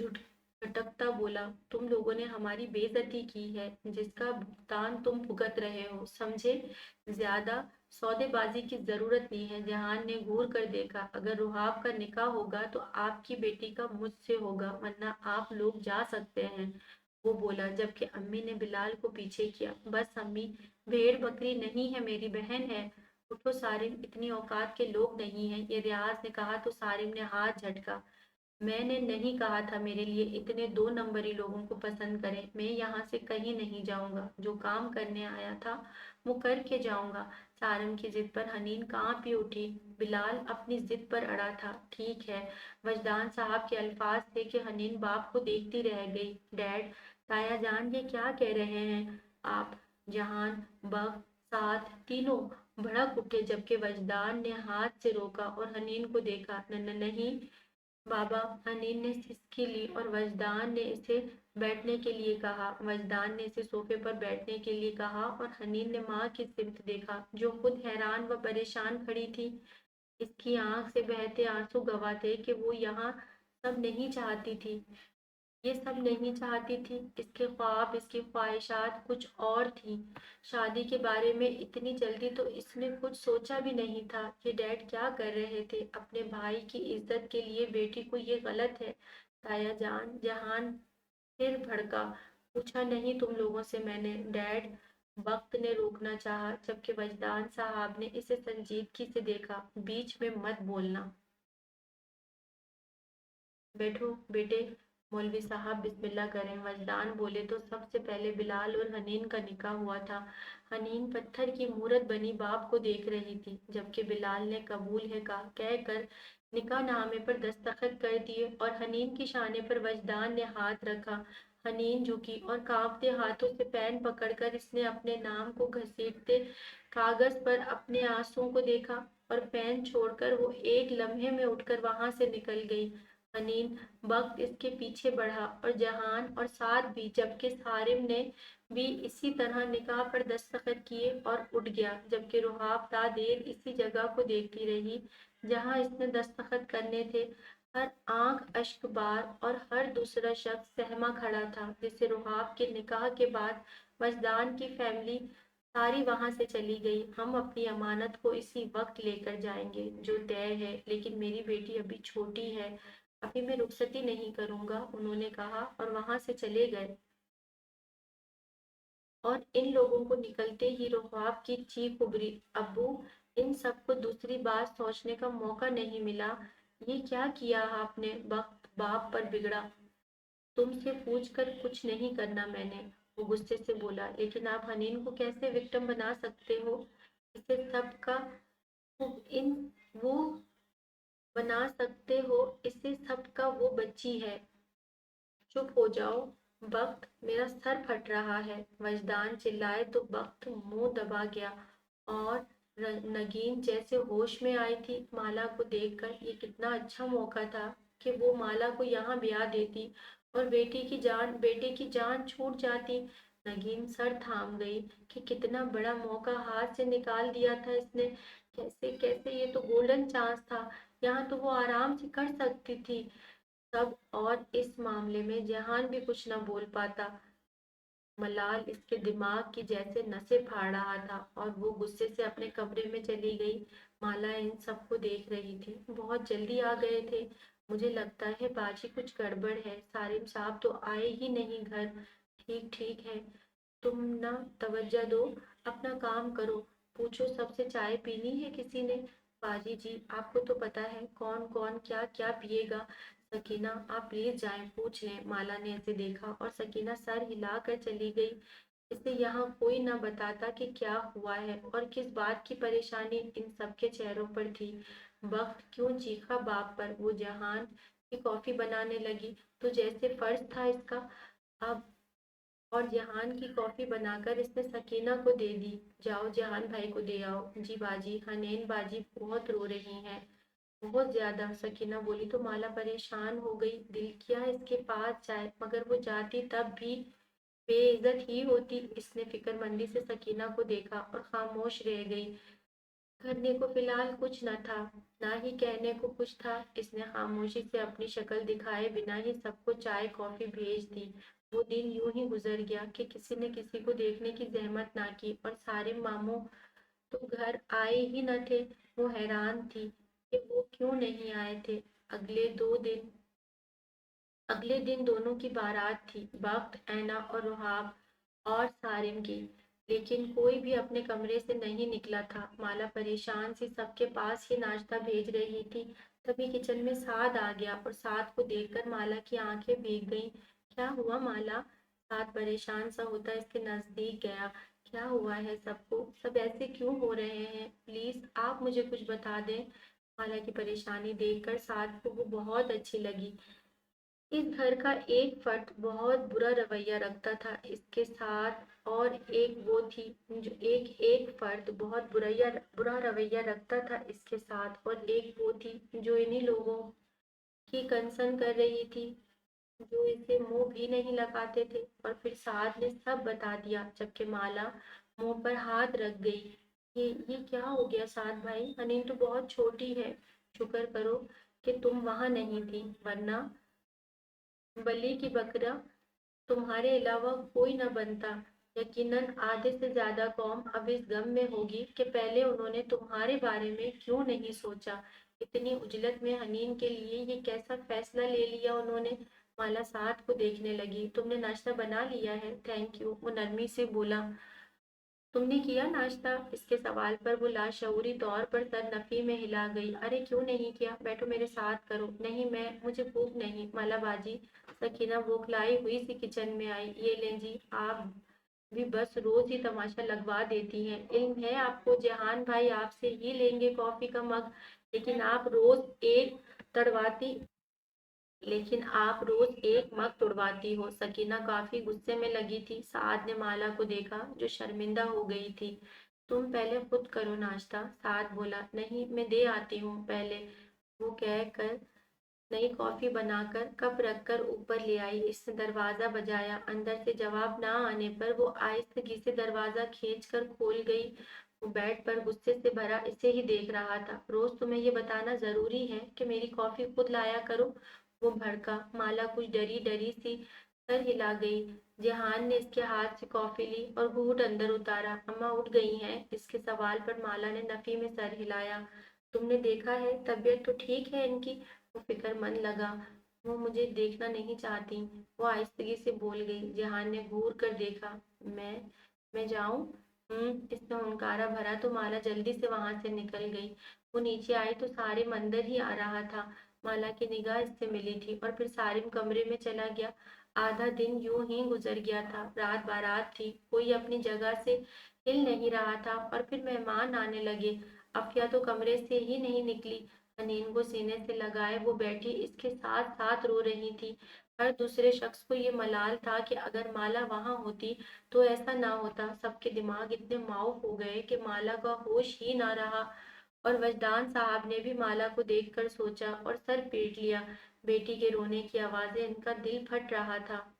झटकता बोला, तुम लोगों ने हमारी बेइज्जती की है जिसका भुगतान तुम भुगत रहे हो, समझे। ज्यादा सौदेबाजी की जरूरत नहीं है। जहान ने घूर कर देखा। अगर रुहाब का निकाह होगा तो आपकी बेटी का मुझसे होगा, वरना आप लोग जा सकते हैं। वो बोला जबकि अम्मी ने बिलाल को पीछे किया। बस अम्मी, भेड़ बकरी नहीं है, मेरी बहन है। उठो सारिम, इतनी औकात के लोग नहीं हैं। ये रियाज ने कहा तो सारिम ने हाथ झटका। मैंने नहीं कहा था मेरे लिए इतने 2 नंबरी लोगों को पसंद करें। मैं यहाँ से कहीं नहीं जाऊंगा, जो काम करने आया था वो करके जाऊंगा। सारंग की जिद पर हनीन कांप ही उठी। बिलाल अपनी जिद पर अड़ा था। ठीक है। वजदान साहब के अल्फाज थे कि हनीन बाप को देखती रह गई। डैड, ताया जान, ये क्या कह रहे हैं आप। जहान, बग, साथ तीनों भड़क उठे जबकि वजदान ने हाथ से रोका और हनीन को देखा। नहीं बाबा। हनीन ने सिसकी ली और वजदान ने इसे बैठने के लिए कहा। वजदान ने इसे सोफे पर बैठने के लिए कहा और हनीन ने माँ की सिमत देखा जो खुद हैरान व परेशान खड़ी थी। इसकी आंख से बहते आंसू गवाह थे कि वो यहाँ सब नहीं चाहती थी, ये सब नहीं चाहती थी। इसके ख्वाब, इसकी ख्वाहिशात कुछ और थी। शादी के बारे में इतनी जल्दी तो इसने कुछ सोचा भी नहीं था। ये डैड क्या कर रहे थे अपने भाई की इज्जत के लिए बेटी को, ये गलत है। ताया जान, जहान फिर भड़का। पूछा नहीं तुम लोगों से मैंने। डैड, वक्त ने रोकना चाहा जबकि वजदान साहब ने इसे संजीदगी से देखा। बीच में मत बोलना। बैठो बेटे, मौलवी साहब बिस्मिल्लाह करें। वजदान बोले तो सबसे पहले बिलाल और हनीन का निकाह हुआ था। हनीन पत्थर की मूरत बनी बाप को देख रही थी जबकि बिलाल ने कबूल है का कहकर निकाह नामे पर दस्तखत कर दिए और हनीन की शाने पर वजदान ने हाथ रखा। हनीन झुकी और कांपते हाथों से पेन पकड़कर इसने अपने नाम को घसीटते कागज पर अपने आंसुओं को देखा और पेन छोड़कर वो एक लम्हे में उठकर वहां से निकल गई। हनीन वक्त इसके पीछे बढ़ा और जहान और साथ भी, जबकि सारिम ने भी इसी तरह निकाह पर दस्तखत किए और उठ गया, जबकि रुहाब ता देर इसी जगह को देखती रही जहां इसने दस्तखत करने थे। हर आंख अश्कबार और हर दूसरा शख्स सहमा खड़ा था, जिससे रुहाब के निकाह के बाद मजदान की फैमिली सारी वहां से चली गई। हम अपनी अमानत को इसी वक्त लेकर जाएंगे जो तय है, लेकिन मेरी बेटी अभी छोटी है, अभी मैं रुखसती नहीं करूंगा, उन्होंने कहा और वहां से चले गए। और इन लोगों को निकलते ही रुहाब की चीख उभरी, अब्बू, इन सबको दूसरी बात सोचने का मौका नहीं मिला। ये क्या किया आपने? वक्त बाप पर बिगड़ा। तुमसे पूछ कर कुछ नहीं करना मैंने, वो गुस्से से बोला, लेकिन आप हनीन को कैसे विक्टिम बना सकते हो? इसे सबका इन वो बना सकते हो, इसे सबका वो बच्ची है। चुप हो जाओ वक्त, मेरा सर फट रहा है, वजदान चिल्लाए तो वक्त मुंह दबा गया और नगीन जैसे होश में आई थी। माला को देखकर ये कितना अच्छा मौका था कि वो माला को यहाँ ब्याह देती और बेटे की जान छूट जाती। नगीन सर थाम गई कि कितना बड़ा मौका हाथ से निकाल दिया था इसने। कैसे कैसे, ये तो गोल्डन चांस था, यहाँ तो वो आराम से कर सकती थी सब। और इस मामले में जहान भी कुछ न बोल पाता। मलाल इसके दिमाग की जैसे नसें फाड़ रहा था और वो गुस्से से अपने कमरे में चली गई। माला इन सबको देख रही थी। बहुत जल्दी आ गए थे, मुझे लगता है बाजी कुछ गड़बड़ है, सारिम साहब तो आए ही नहीं घर। ठीक ठीक है, तुम ना तवज्जो दो, अपना काम करो। पूछो सबसे चाय पीनी है किसी ने? बाजी जी, आपको तो पता है कौन कौन क्या क्या पिएगा। सकीना, आप प्लीज जाएं, पूछ लें। माला ने ऐसे देखा और सकीना सर हिलाकर चली गई। इसे यहाँ कोई न बताता कि क्या हुआ है और किस बात की परेशानी इन सबके चेहरों पर थी। वक्त क्यों चीखा बाप पर। वो जहान की कॉफी बनाने लगी तो जैसे फर्ज था इसका अब, और जहान की कॉफी बनाकर इसने सकीना को दे दी। जाओ जहान भाई को दे आओ। जी बाजी, हनैन बाजी बहुत रो रही हैं, बहुत ज्यादा, सकीना बोली तो माला परेशान हो गई। दिल किया इसके पास जाए, मगर वो जाती तब भी बेइज्जत ही होती। इसने फिक्रमंदी से सकीना को देखा और खामोश रह गई। करने को फिलहाल कुछ न था, ना ही कहने को कुछ था। इसने खामोशी से अपनी शक्ल दिखाए बिना ही सबको चाय कॉफी भेज दी। वो दिन यूं ही गुजर गया कि किसी ने किसी को देखने की जहमत ना की और सारे मामू तो घर आए ही न थे। वो हैरान थी कि वो क्यों नहीं आए थे। अगले दिन दोनों की बारात थी, बख्त, ऐना और रुहाब और सारिम की। लेकिन कोई भी अपने कमरे से नहीं निकला था। माला परेशान सी सबके पास ही नाश्ता भेज रही थी, तभी किचन में साद आ गया और साद को देखकर माला की आंखें भीग गईं। क्या हुआ माला? साद परेशान सा होता इसके नजदीक गया। क्या हुआ है सबको? सब ऐसे क्यों हो रहे हैं? प्लीज आप मुझे कुछ बता दें। माला की परेशानी देखकर साद को वो बहुत अच्छी लगी। इस घर का एक फर्द बहुत बुरा रवैया रखता था इसके साथ, और एक वो थी जो एक फर्द बहुत बुरा रवैया रखता था इसके साथ, और एक वो थी जो इन्हीं लोगों की कंसर्न कर रही थी, जो इसे मुंह भी नहीं लगाते थे। और फिर साथ ने सब बता दिया, जबकि माला मुंह पर हाथ रख गई। ये क्या हो गया साथ भाई? हनीन तो बहुत छोटी है, शुक्र करो कि तुम वहां नहीं थी, वरना बलि की बकरा तुम्हारे अलावा कोई न बनता। यकीनन आधे से ज्यादा कौम अब इस गम में होगी कि पहले उन्होंने तुम्हारे बारे में क्यों नहीं सोचा। इतनी उजलत में हनीन के लिए ये कैसा फैसला ले लिया उन्होंने। माला साथ को देखने लगी। तुमने नाश्ता बना लिया है? थैंक यू, वो नरमी से बोला। तुमने किया नाश्ता? इसके सवाल पर वो लाशऊरी तौर पर सर नफी में हिला गई। अरे क्यों नहीं किया, बैठो मेरे साथ करो। नहीं, मुझे भूख नहीं माला बाजी। सकीना बौखलाई हुई सी किचन में आई। ये लें जी, आप भी बस रोज ही तमाशा लगवा देती हैं। इल्म है आपको, जहान भाई आपसे ही लेंगे कॉफी का मग, लेकिन आप रोज एक तड़वाती लेकिन आप रोज एक मग तुड़वाती हो। सकीना काफी गुस्से में लगी थी। साद ने माला को देखा जो शर्मिंदा हो गई थी। तुम पहले खुद करो नाश्ता, साद बोला। नहीं, मैं दे आती हूँ पहले, वो कह कर नई कॉफी बनाकर कप रखकर ऊपर ले आई। इसने दरवाजा बजाया। अंदर से जवाब ना आने पर वो आहिस्तगी से दरवाजा खींचकर खोल गई। वो बेड पर गुस्से से भरा इसे ही देख रहा था। रोज तुम्हें ये बताना जरूरी है कि मेरी कॉफी खुद लाया करो। वो भड़का। माला कुछ डरी डरी सी सर हिला गई। जेहान ने इसके हाथ से कॉफी ली और घूंट अंदर उतारा। अम्मा उठ गई हैं? इसके सवाल पर माला ने नफी में सर हिलाया। तुमने देखा है, तबीयत तो ठीक है इनकी? वो फिक्रमंद लगा। वो मुझे देखना नहीं चाहती, वो आहिस्तगी से बोल गई। जेहान ने घूर कर देखा। मैं जाऊं? इसने हुनकारा भरा तो माला जल्दी से वहां से निकल गई। वो नीचे आई तो सारिम अंदर ही आ रहा था। माला की निगाह इससे मिली थी और फिर सारिम कमरे में चला गया। आधा दिन यूं ही गुजर गया था। रात बारात थी, कोई अपनी जगह से हिल नहीं रहा था और फिर मेहमान आने लगे। अफिया तो कमरे से ही नहीं निकली। अनीन को सीने से लगाए वो बैठी इसके साथ साथ रो रही थी। हर दूसरे शख्स को ये मलाल था कि अगर माला वहां होती तो ऐसा ना होता। सबके दिमाग इतने माऊफ हो गए कि माला का होश ही ना रहा। और वजदान साहब ने भी माला को देखकर सोचा और सर पीट लिया। बेटी के रोने की आवाजें इनका दिल फट रहा था।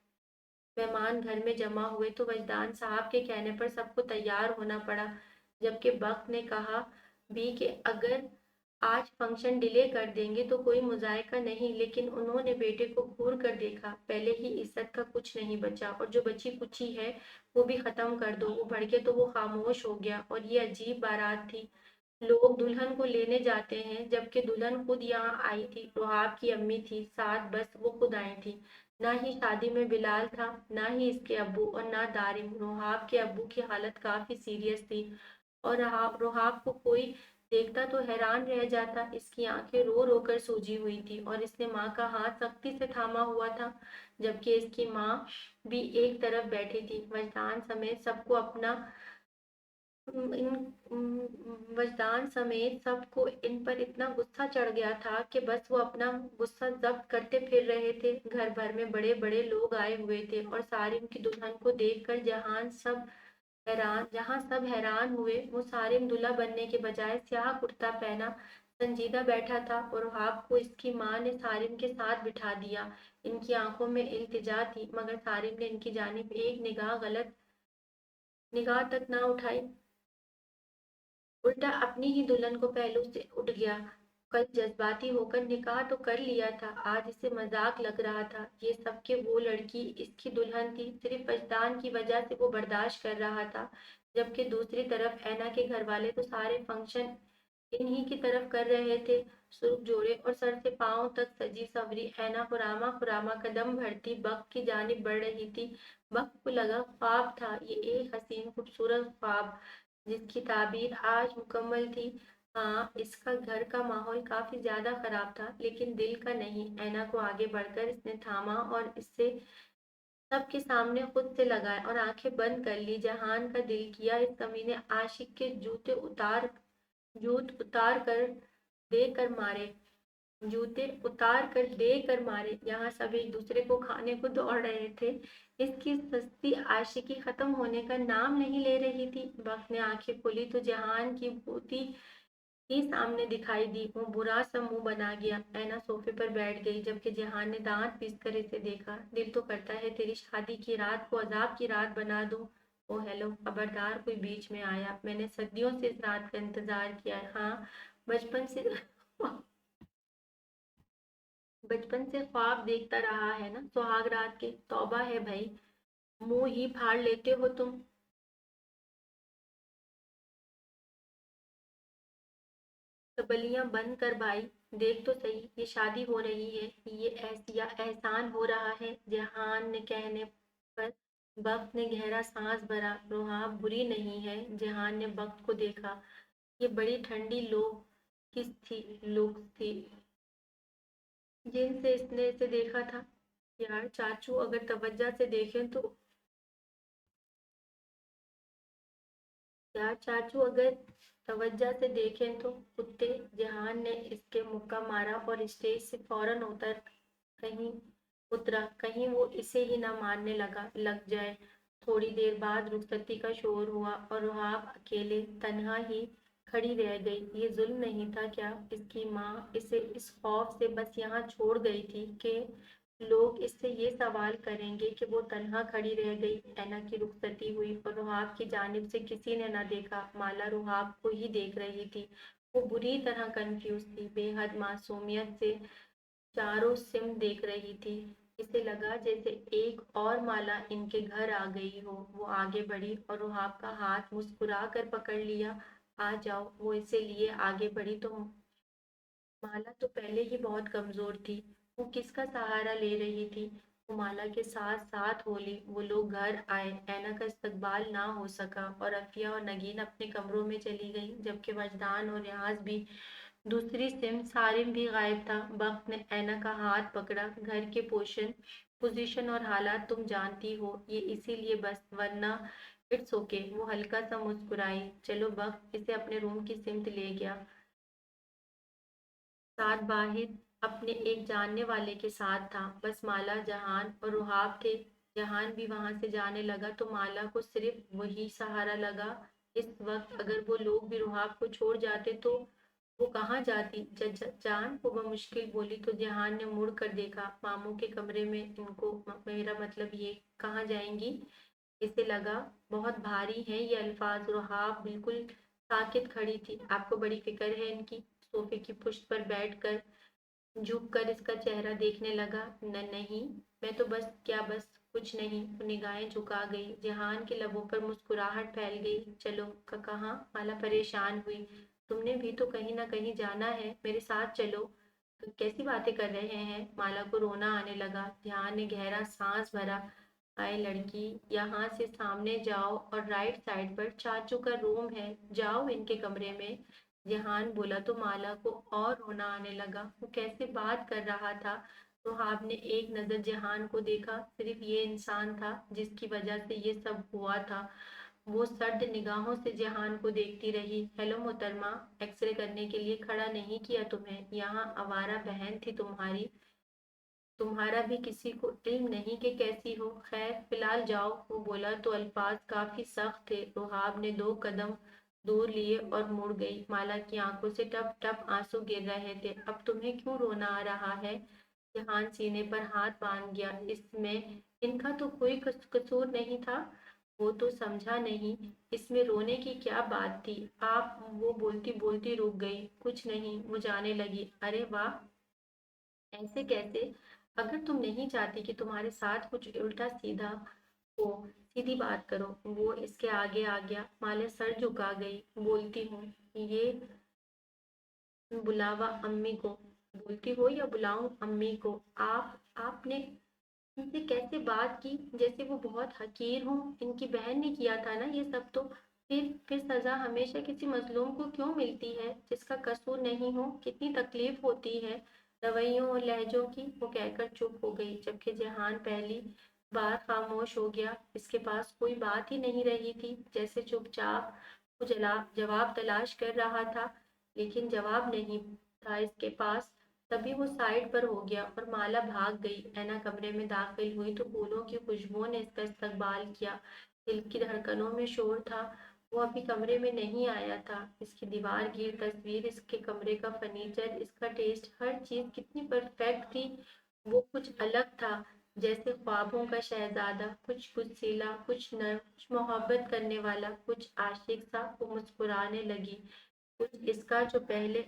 मेहमान घर में जमा हुए तो वजदान साहब के कहने पर सबको तैयार होना पड़ा। जबकि बख्त ने कहा भी कि अगर आज फंक्शन डिले कर देंगे तो कोई मुजायका नहीं, लेकिन उन्होंने बेटे को घूर कर देखा। पहले ही इज्जत का कुछ नहीं बचा और जो बची कुची है वो भी खत्म कर दो। वो भड़के तो वो खामोश हो गया। और ये अजीब बारात थी। लोग दुल्हन को लेने जाते हैं, जबकि दुल्हन खुद यहाँ आई थी। रुहाब की अम्मी थी साथ, बस वो खुद आई थी। ना ही शादी में बिलाल था, ना ही इसके अब्बू और ना दारिम। रुहाब के अब्बू की हालत काफी सीरियस थी और रुहाब को कोई देखता तो हैरान रह जाता। इसकी आंखें रो रो कर सूजी हुई थी और इसने माँ का हाथ सख्ती से थामा हुआ था, जबकि इसकी माँ भी एक तरफ बैठी थी। मजदान समेत सबको अपना वजदान समेत सबको इन पर इतना गुस्सा चढ़ गया था कि बस वो अपना गुस्सा जब्त करते फिर रहे थे। घर भर में बड़े बड़े लोग आए हुए थे और सारिम की दुल्हन को देखकर जहां सब हैरान हुए। वो सारिम दूल्हा बनने के बजाय स्याह कुर्ता पहना संजीदा बैठा था और वहाब को इसकी माँ ने सारिम के साथ बिठा दिया। इनकी आंखों में इल्तिजा थी, मगर सारिम ने इनकी जानिब एक गलत निगाह तक ना उठाई। उल्टा अपनी ही दुल्हन को पहलू से उठ गया। कल जज्बाती होकर निकाह तो कर लिया था, आज इसे मजाक लग रहा था। ये सब के वो लड़की इसकी दुल्हन थी, सिर्फ वजदान की वजह से वो बर्दाश्त कर रहा था। जबकि दूसरी तरफ ऐना के घर वाले तो सारे फंक्शन इन्हीं की तरफ कर रहे थे। सुर्ख जोड़े और सर से पांव तक सजी सवरी ऐना खुरामा खुरामा कदम भरती बक की जानिब बढ़ रही थी। बक को लगा ख्वाब था ये, एक हसीन खूबसूरत ख्वाब जिसकी ताबीर आज मुकम्मल थी। हाँ, इसका घर का माहौल काफी ज्यादा खराब था, लेकिन दिल का नहीं। ऐना को आगे बढ़कर इसने थामा और इससे सबके सामने खुद से लगाया और आंखें बंद कर ली। जहान का दिल किया इस कमीने आशिक के जूत उतार कर दे कर मारे जूते उतार कर दे कर मारे। यहाँ सब एक दूसरे को खाने को दौड़ रहे थे। इसकी सस्ती आशिकी खत्म होने का नाम नहीं ले रही थी। वक्त ने आंखें खोली तो जहान की भूती ही सामने दिखाई दी। वो बुरा सा मुंह बना गया। ऐना सोफे पर बैठ गई, जबकि जहान ने दांत पीस कर इसे देखा। दिल तो करता है तेरी शादी की रात को अजाब की रात बना दूं। ओ हेलो, खबरदार कोई बीच में आया। मैंने सदियों से इस रात का इंतजार किया है। हाँ, बचपन से बचपन से ख्वाब देखता रहा है ना सुहाग रात के। तौबा है भाई, मुंह ही फाड़ लेते हो तुम। तबलियां बंद कर भाई, देख तो सही, ये शादी हो रही है, ये ऐसिया एहसान हो रहा है। जहान ने कहने पर बख्त ने गहरा सांस भरा। रुहाब बुरी नहीं है। जहान ने बख्त को देखा। ये बड़ी ठंडी लोग थी जिनसे इसने इसे देखा था। यार चाचू, अगर तवज्जो से देखें तो यार चाचू अगर तवज्जो से देखें तो कुत्ते। जहान ने इसके मुक्का मारा और स्टेज से फौरन कहीं कहीं वो इसे ही ना मारने लग जाए। थोड़ी देर बाद रुखसती का शोर हुआ और रुहाब अकेले तन्हा ही खड़ी रह गई। ये जुल्म नहीं था क्या? इसकी माँ इसे इस खौफ से बस यहाँ छोड़ गई थी कि लोग इससे ये सवाल करेंगे कि वो तन्हा खड़ी रह गई। ऐना की रुखसती हुई और रुहाब की जानिब से किसी ने न देखा। माला रुहाब को ही देख रही थी। वो बुरी तरह कंफ्यूज थी, बेहद मासूमियत से चारों सिम देख रही थी। इसे लगा जैसे एक और माला इनके घर आ गई हो। वो आगे बढ़ी और रुहाब का हाथ मुस्कुरा कर पकड़ लिया। आ जाओ। वो इसे लिए आगे बढ़ी तो माला तो पहले ही बहुत कमजोर थी। वो किसका सहारा ले रही थी? वो माला के साथ साथ बोली। वो लोग घर आए। ऐना का इस्तकबाल ना हो सका और अफिया और नगीन अपने कमरों में चली गई, जबकि वजदान और रियाज भी। दूसरी सिम सारिम भी गायब था। वक्त ने ऐना का हाथ पकड़ा। घर के पोजीशन और हालात तुम जानती हो, ये इसीलिए बस, वरना इट्स ओके। वो हल्का सा मुस्कुराई। चलो। वक्त इसे अपने रूम की सिमत ले गया। साथ वाहिद अपने एक जानने वाले के साथ था। बस माला, जहान और रुहाब थे। जहान भी वहां से जाने लगा तो माला को सिर्फ वही सहारा लगा। इस वक्त अगर वो लोग भी रुहाब को छोड़ जाते तो वो कहाँ जाती? जान, वो बमुश्किल बोली तो जहान ने मुड़ कर देखा। मामू के कमरे में इनको, मेरा मतलब ये, कहाँ जाएंगी? इसे लगा बहुत भारी है ये अल्फाज। रुहाब बिल्कुल साकित खड़ी थी। आपको बड़ी फिक्र है इनकी? सोफे की पुश्त पर बैठकर झुक कर इसका चेहरा देखने लगा। न नहीं, मैं तो बस, क्या बस? कुछ नहीं। वो निगाहें झुका गई। जहान के लबों पर मुस्कुराहट फैल गई। चलो। कहाँ? माला परेशान हुई। तुमने भी तो कहीं ना कहीं जाना है, मेरे साथ चलो। कैसी बातें कर रहे हैं? माला को रोना आने लगा। ध्यान ने गहरा सांस भरा। आए लड़की, यहाँ से सामने जाओ और राइट साइड पर चाचू का रूम है, जाओ इनके कमरे में। जहान बोला तो माला को और रोना आने लगा। वो कैसे बात कर रहा था? रुहाब ने एक नजर जहान को देखा। सिर्फ ये इंसान था जिसकी वजह से ये सब हुआ था। वो सर्द निगाहों से जहान को देखती रही। हेलो मोहतरमा, एक्सरे करने के लिए खड़ा नहीं किया तुम्हें? यहाँ आवारा बहन थी तुम्हारी। तुम्हारा भी किसी को इल्म नहीं कि कैसी हो? खैर फिलहाल जाओ। वो बोला तो अल्फाज काफी सख्त थे। रुहाब ने 2 कदम दूर लिए और मुड़ गई। माला की आंखों से टप टप आंसू गिर रहे थे। अब तुम्हें क्यों रोना आ रहा है? जहान सीने पर हाथ बांध गया। इसमें इनका तो कोई कसूर नहीं था। वो तो समझा नहीं। इसमें रोने की क्या बात थी? आप, वो बोलती बोलती रुक गई। कुछ नहीं, वो जाने लगी। अरे वाह, ऐसे कैसे? अगर तुम नहीं चाहती कि तुम्हारे साथ कुछ उल्टा सीधा हो, सीधी बात करो। वो इसके आगे आ गया। माला सर झुका गई। बोलती हूँ। ये बुलावा अम्मी को। बोलती हो या बुलाऊं अम्मी को? आपने इनसे कैसे बात की जैसे वो बहुत हकीर हो? इनकी बहन ने किया था ना ये सब तो? फिर सजा हमेशा किसी मजलूम को क्यों मिलती है जिसका कसूर नहीं हो? कितनी तकलीफ होती है रवैयों और लहजों की। वो कहकर चुप हो गई, जबकि जहान पहली बार खामोश हो गया। इसके पास कोई बात ही नहीं रही थी। जैसे चुपचाप वो जवाब तलाश कर रहा था, लेकिन जवाब नहीं था इसके पास। तभी वो साइड पर हो गया और माला भाग गई। ऐना कमरे में दाखिल हुई तो फूलों की खुशबू ने इसका इस्तकबाल किया। दिल की धड़कनों में शोर था। वो अभी कमरे में नहीं आया था। इसकी दीवार की तस्वीर, इसके कमरे का फर्नीचर, इसका टेस्ट, हर चीज कितनी परफेक्ट थी। वो कुछ अलग था, जैसे ख्वाबों का शहजादा, कुछ गुस्सीला, कुछ नर्म, कुछ मोहब्बत करने वाला, कुछ आशिक सा। वो मुस्कुराने लगी। कुछ इसका जो पहले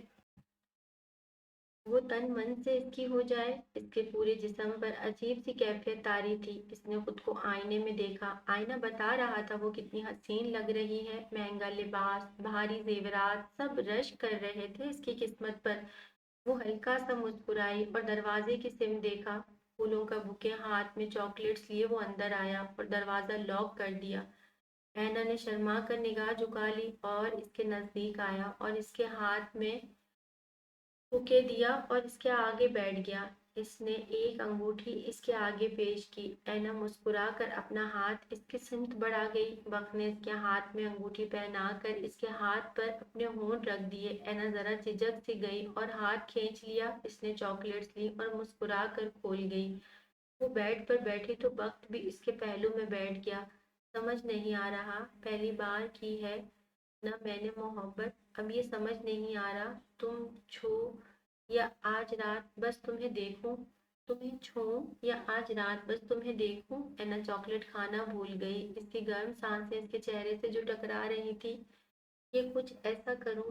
वो तन मन से इसकी हो जाए। इसके पूरे जिस्म पर अजीब सी कैफियत तारी थी। इसने खुद को आईने में देखा। आईना बता रहा था वो कितनी हसीन लग रही है। महंगा लिबास, भारी जेवरात, सब रश कर रहे थे इसकी किस्मत पर। वो हल्का सा मुस्कुराई और दरवाजे की सिम देखा। फूलों का बुके हाथ में चॉकलेट्स लिए वो अंदर आया और दरवाजा लॉक कर दिया। ऐना ने शर्मा कर निगाह झुका ली और इसके नजदीक आया और इसके हाथ में बुके दिया और इसके आगे बैठ गया। इसने एक अंगूठी इसके आगे पेश की। ऐना मुस्कुरा कर अपना हाथ इसकी सिमत बढ़ा गई। बक ने इसके हाथ में अंगूठी पहना कर इसके हाथ पर अपने होंठ रख दिए। ऐना जरा झिझक सी गई और हाथ खींच लिया। इसने चॉकलेट्स ली और मुस्कुरा कर खोल गई। वो बेड पर बैठी तो वक्त भी इसके पहलू में बैठ गया। समझ नहीं आ रहा, पहली बार की है نہ میں نے محبت، اب یہ سمجھ نہیں آ رہا تم چھو یا آج رات بس تمہیں دیکھوں، تمہیں چھوؤں یا آج رات بس تمہیں دیکھوں۔ اینا چاکلیٹ کھانا بھول گئی، اس کی گرم سانسیں اس کے چہرے سے جو ٹکرا رہی تھی۔ یہ کچھ ایسا کروں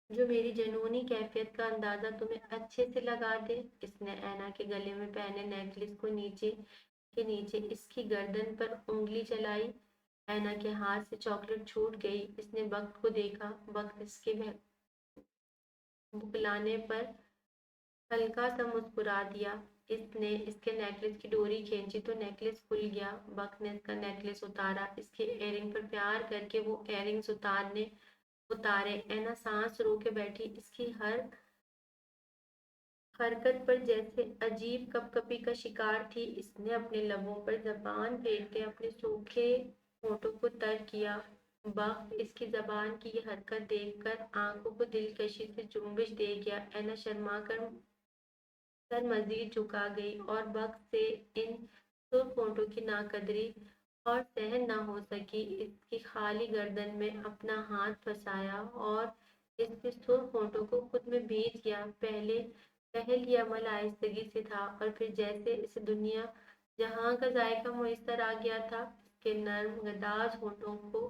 جو میری جنونی کیفیت کا اندازہ تمہیں اچھے سے لگا دے۔ اس نے اینا کے گلے میں پہنے نیکلس کو نیچے کے نیچے اس کی گردن پر انگلی چلائی۔ اینا کے ہاتھ سے چاکلیٹ چھوٹ گئی، اس نے وقت کو دیکھا، وقت اس کے بکلانے پر ہلکا سا مسکرا دیا۔ اس نے اس کے نیکلس کی ڈوری کھینچی تو نیکلس کھل گیا۔ وقت نے اس کا نیکلس اتارا، اس کے ایئرنگ پر پیار کر کے وہ ایئرنگز اتارے۔ اینا سانس رو کے بیٹھی، اس کی ہر حرکت پر جیسے عجیب کپ کپی کا شکار تھی۔ اس نے اپنے لبوں پر زبان پھیرتے اپنے سوکھے ہونٹوں کو تر کیا۔ وقت اس کی زبان کی یہ حرکت دیکھ کر آنکھوں کو دلکشی سے جنبش دے گیا۔ اینا شرما کر سر مزید جھکا گئی اور وقت سے ان سرخ ہونٹوں کی ناقدری اور سہن نہ ہو سکی۔ اس کی خالی گردن میں اپنا ہاتھ پھنسایا اور اس کے سرخ ہونٹوں کو خود میں بھیج گیا۔ پہل یہ عمل آہستگی سے تھا اور پھر جیسے اسے دنیا جہاں کا ذائقہ میسر آ گیا تھا۔ اس کے نرم گداز ہونٹوں کو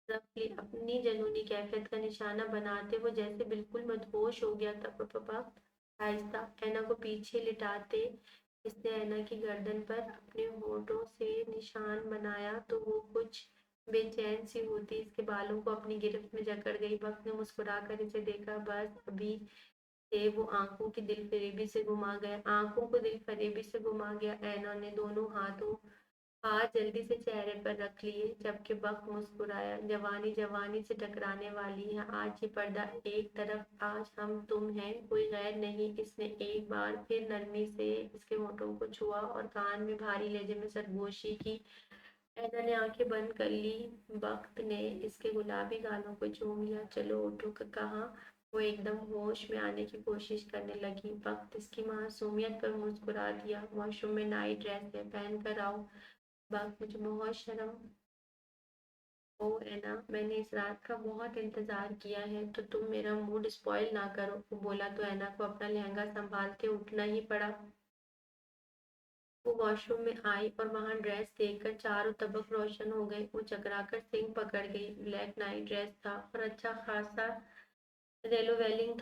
رفلی اپنی جنونی کیفیت کا نشانہ بناتے وہ جیسے بالکل مدہوش ہو گیا تھا۔ وقت آہستہ اینا کو پیچھے لٹاتے اس نے اینا کی گردن پر اپنے ہونٹوں سے نشان بنایا تو وہ کچھ بے چین سی ہوتی اس کے بالوں کو اپنی گرفت میں جکڑ گئی۔ وقت نے مسکرا کر اسے دیکھا، بس ابھی سے وہ آنکھوں کو دل فریبی سے گھما گیا۔ اینا نے دونوں ہاتھ جلدی سے چہرے پر رکھ لیے جبکہ وقت مسکرایا۔ جوانی جوانی سے ٹکرانے والی ہے آج یہ پردہ ایک طرف، آج ہم تم ہیں کوئی غیر نہیں۔ اس نے ایک بار پھر نرمی سے اس کے ہونٹوں کو چھوا اور کان میں بھاری لہجے میں سرگوشی کی۔ اینا نے آنکھیں بند کر لی، وقت نے اس کے گلابی گالوں کو چوم لیا۔ چلو اٹھو کہاں؟ وہ ایک دم ہوش میں آنے کی کوشش کرنے لگی۔ وقت اس کی معصومیت پر مسکرا دیا۔ واش روم میں نائٹ ڈریس ہے، پہن کر آؤ۔ وقت مجھے بہت شرم او اینا، میں نے اس رات کا بہت انتظار کیا ہے تو تم میرا موڈ اسپوائل نہ کرو۔ وہ بولا تو اینا کو اپنا لہنگا سنبھالتے اٹھنا ہی پڑا۔ وہ واش روم میں آئی اور وہاں ڈریس دیکھ کر چاروں طبق روشن ہو گئے۔ وہ چکرا کر سنک پکڑ گئی۔ بلیک نائٹ ڈریس تھا اور اچھا خاصا ریبلنگ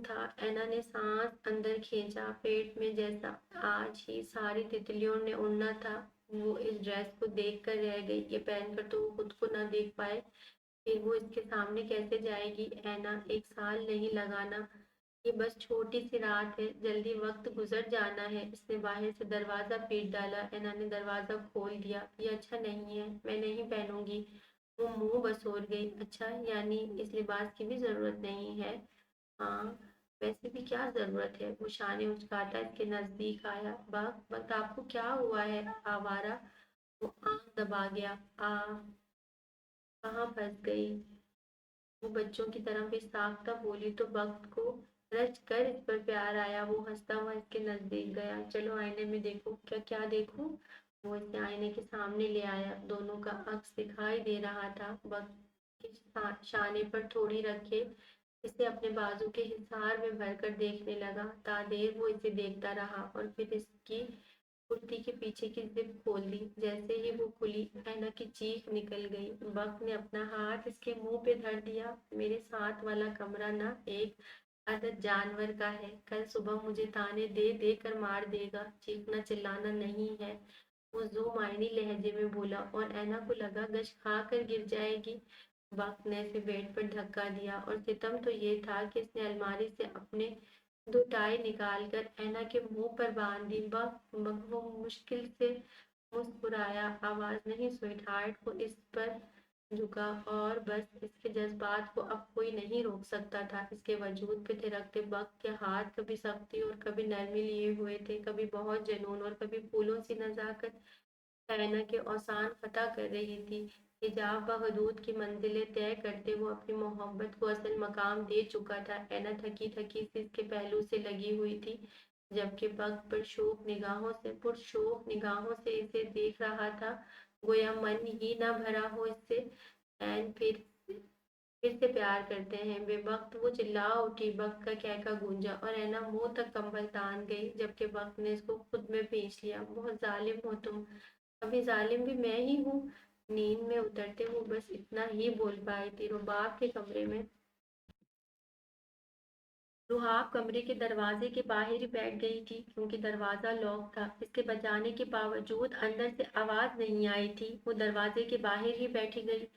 تھا۔ اینا نے سانس اندر کھینچا، پیٹ میں جیسا آج ہی ساری تتلیوں نے اڑنا تھا۔ وہ اس ڈریس کو دیکھ کر رہ گئی، یہ پہن کر تو وہ خود کو نہ دیکھ پائے، پھر وہ اس کے سامنے کیسے جائے گی؟ اینا، ایک سال نہیں لگانا، یہ بس چھوٹی سی رات ہے، جلدی وقت گزر جانا ہے۔ اس نے باہر سے دروازہ پیٹ ڈالا۔ اینا نے دروازہ کھول دیا۔ یہ اچھا نہیں ہے، میں نہیں پہنوں گی۔ وہ منہ بسور گئی۔ اچھا، یعنی اس لباس کی بھی ضرورت نہیں ہے؟ ہاں، ویسے بھی کیا ضرورت ہے؟ وہ شانے اچکاتا اس کے نزدیک آیا۔ وقت آپ کو کیا ہوا ہے آوارہ؟ وہ آنکھ دبا گیا۔ کہاں پھنس گئی؟ وہ بچوں کی طرح بے ساختہ بولی تو وقت کو رچ کر اس پر پیار آیا۔ وہ ہنستا ہوا اس کے نزدیک گیا۔ چلو آئینے میں دیکھو۔ کیا دیکھوں؟ وہ اسے آئینے کے سامنے لے آیا۔ دونوں کا عکس دکھائی دے رہا تھا۔ وقت کے شانے پر تھوڑی رکھے اسے اپنے بازو کے حصار میں بھر کر دیکھنے لگا۔ تادیر وہ اسے دیکھتا رہا اور پھر اس کی کرتی کے پیچھے کی زپ کھول دی۔ جیسے ہی وہ کھلی، اینا کی چیخ نکل گئی۔ وقت نے اپنا ہاتھ اس کے منہ پہ دھر دیا۔ میرے ساتھ والا کمرہ نہ ایک عادت جانور کا ہے، کل صبح مجھے تانے دے دے کر مار دے گا۔ چیخنا چلانا نہیں ہے، وہ ذو معنی لہجے میں بولا اور اینا کو لگا گش کھا کر گر جائے گی۔ وقت نے اسے بیڈ پر دھکا دیا اور ستم تو یہ تھا کہ اس نے الماری سے اپنے 2 ٹائی نکال کر اینا کے منہ پر باندھ دی۔ وہ مشکل سے مسکرایا۔ آواز نہیں سویٹ ہارٹ۔ وہ اس پر جھکا اور بس اس کے جذبات کو اب کوئی نہیں روک سکتا تھا۔ اس کے وجود پہ تھرکتے وقت کے ہاتھ کبھی سختی اور کبھی نرمی لیے ہوئے تھے، کبھی بہت جنون اور کبھی پھولوں سی نزاکت اینا کے اوسان فتح کر رہی تھی۔ حجاب و حدود کی منزلیں طے کرتے وہ اپنی محبت کو اصل مقام دے چکا تھا۔ اینا تھکی تھکی سی اس کے پہلو سے لگی ہوئی تھی جبکہ وقت پرشوق نگاہوں سے اسے دیکھ رہا تھا۔ गोया मन ही ना भरा हो इससे। एंड फिर से प्यार करते हैं बेवक्त। वो चिल्ला उठी, वक्त का कहका गूंजा और है ना मुंह तक कंबल तान गई, जबकि वक्त ने इसको खुद में पेश लिया। बहुत जालिम हो तुम, अभी जालिम भी मैं ही हूँ। नींद में उतरते वो बस इतना ही बोल पाई थी। रुबाब के कमरे में रुहाब कमरे के दरवाजे के बाहर ही बैठ गई थी, क्योंकि दरवाजा लॉक था। इसके बजाने के बावजूद अंदर से आवाज नहीं आई थी। वो दरवाजे के बाहर ही बैठी गई।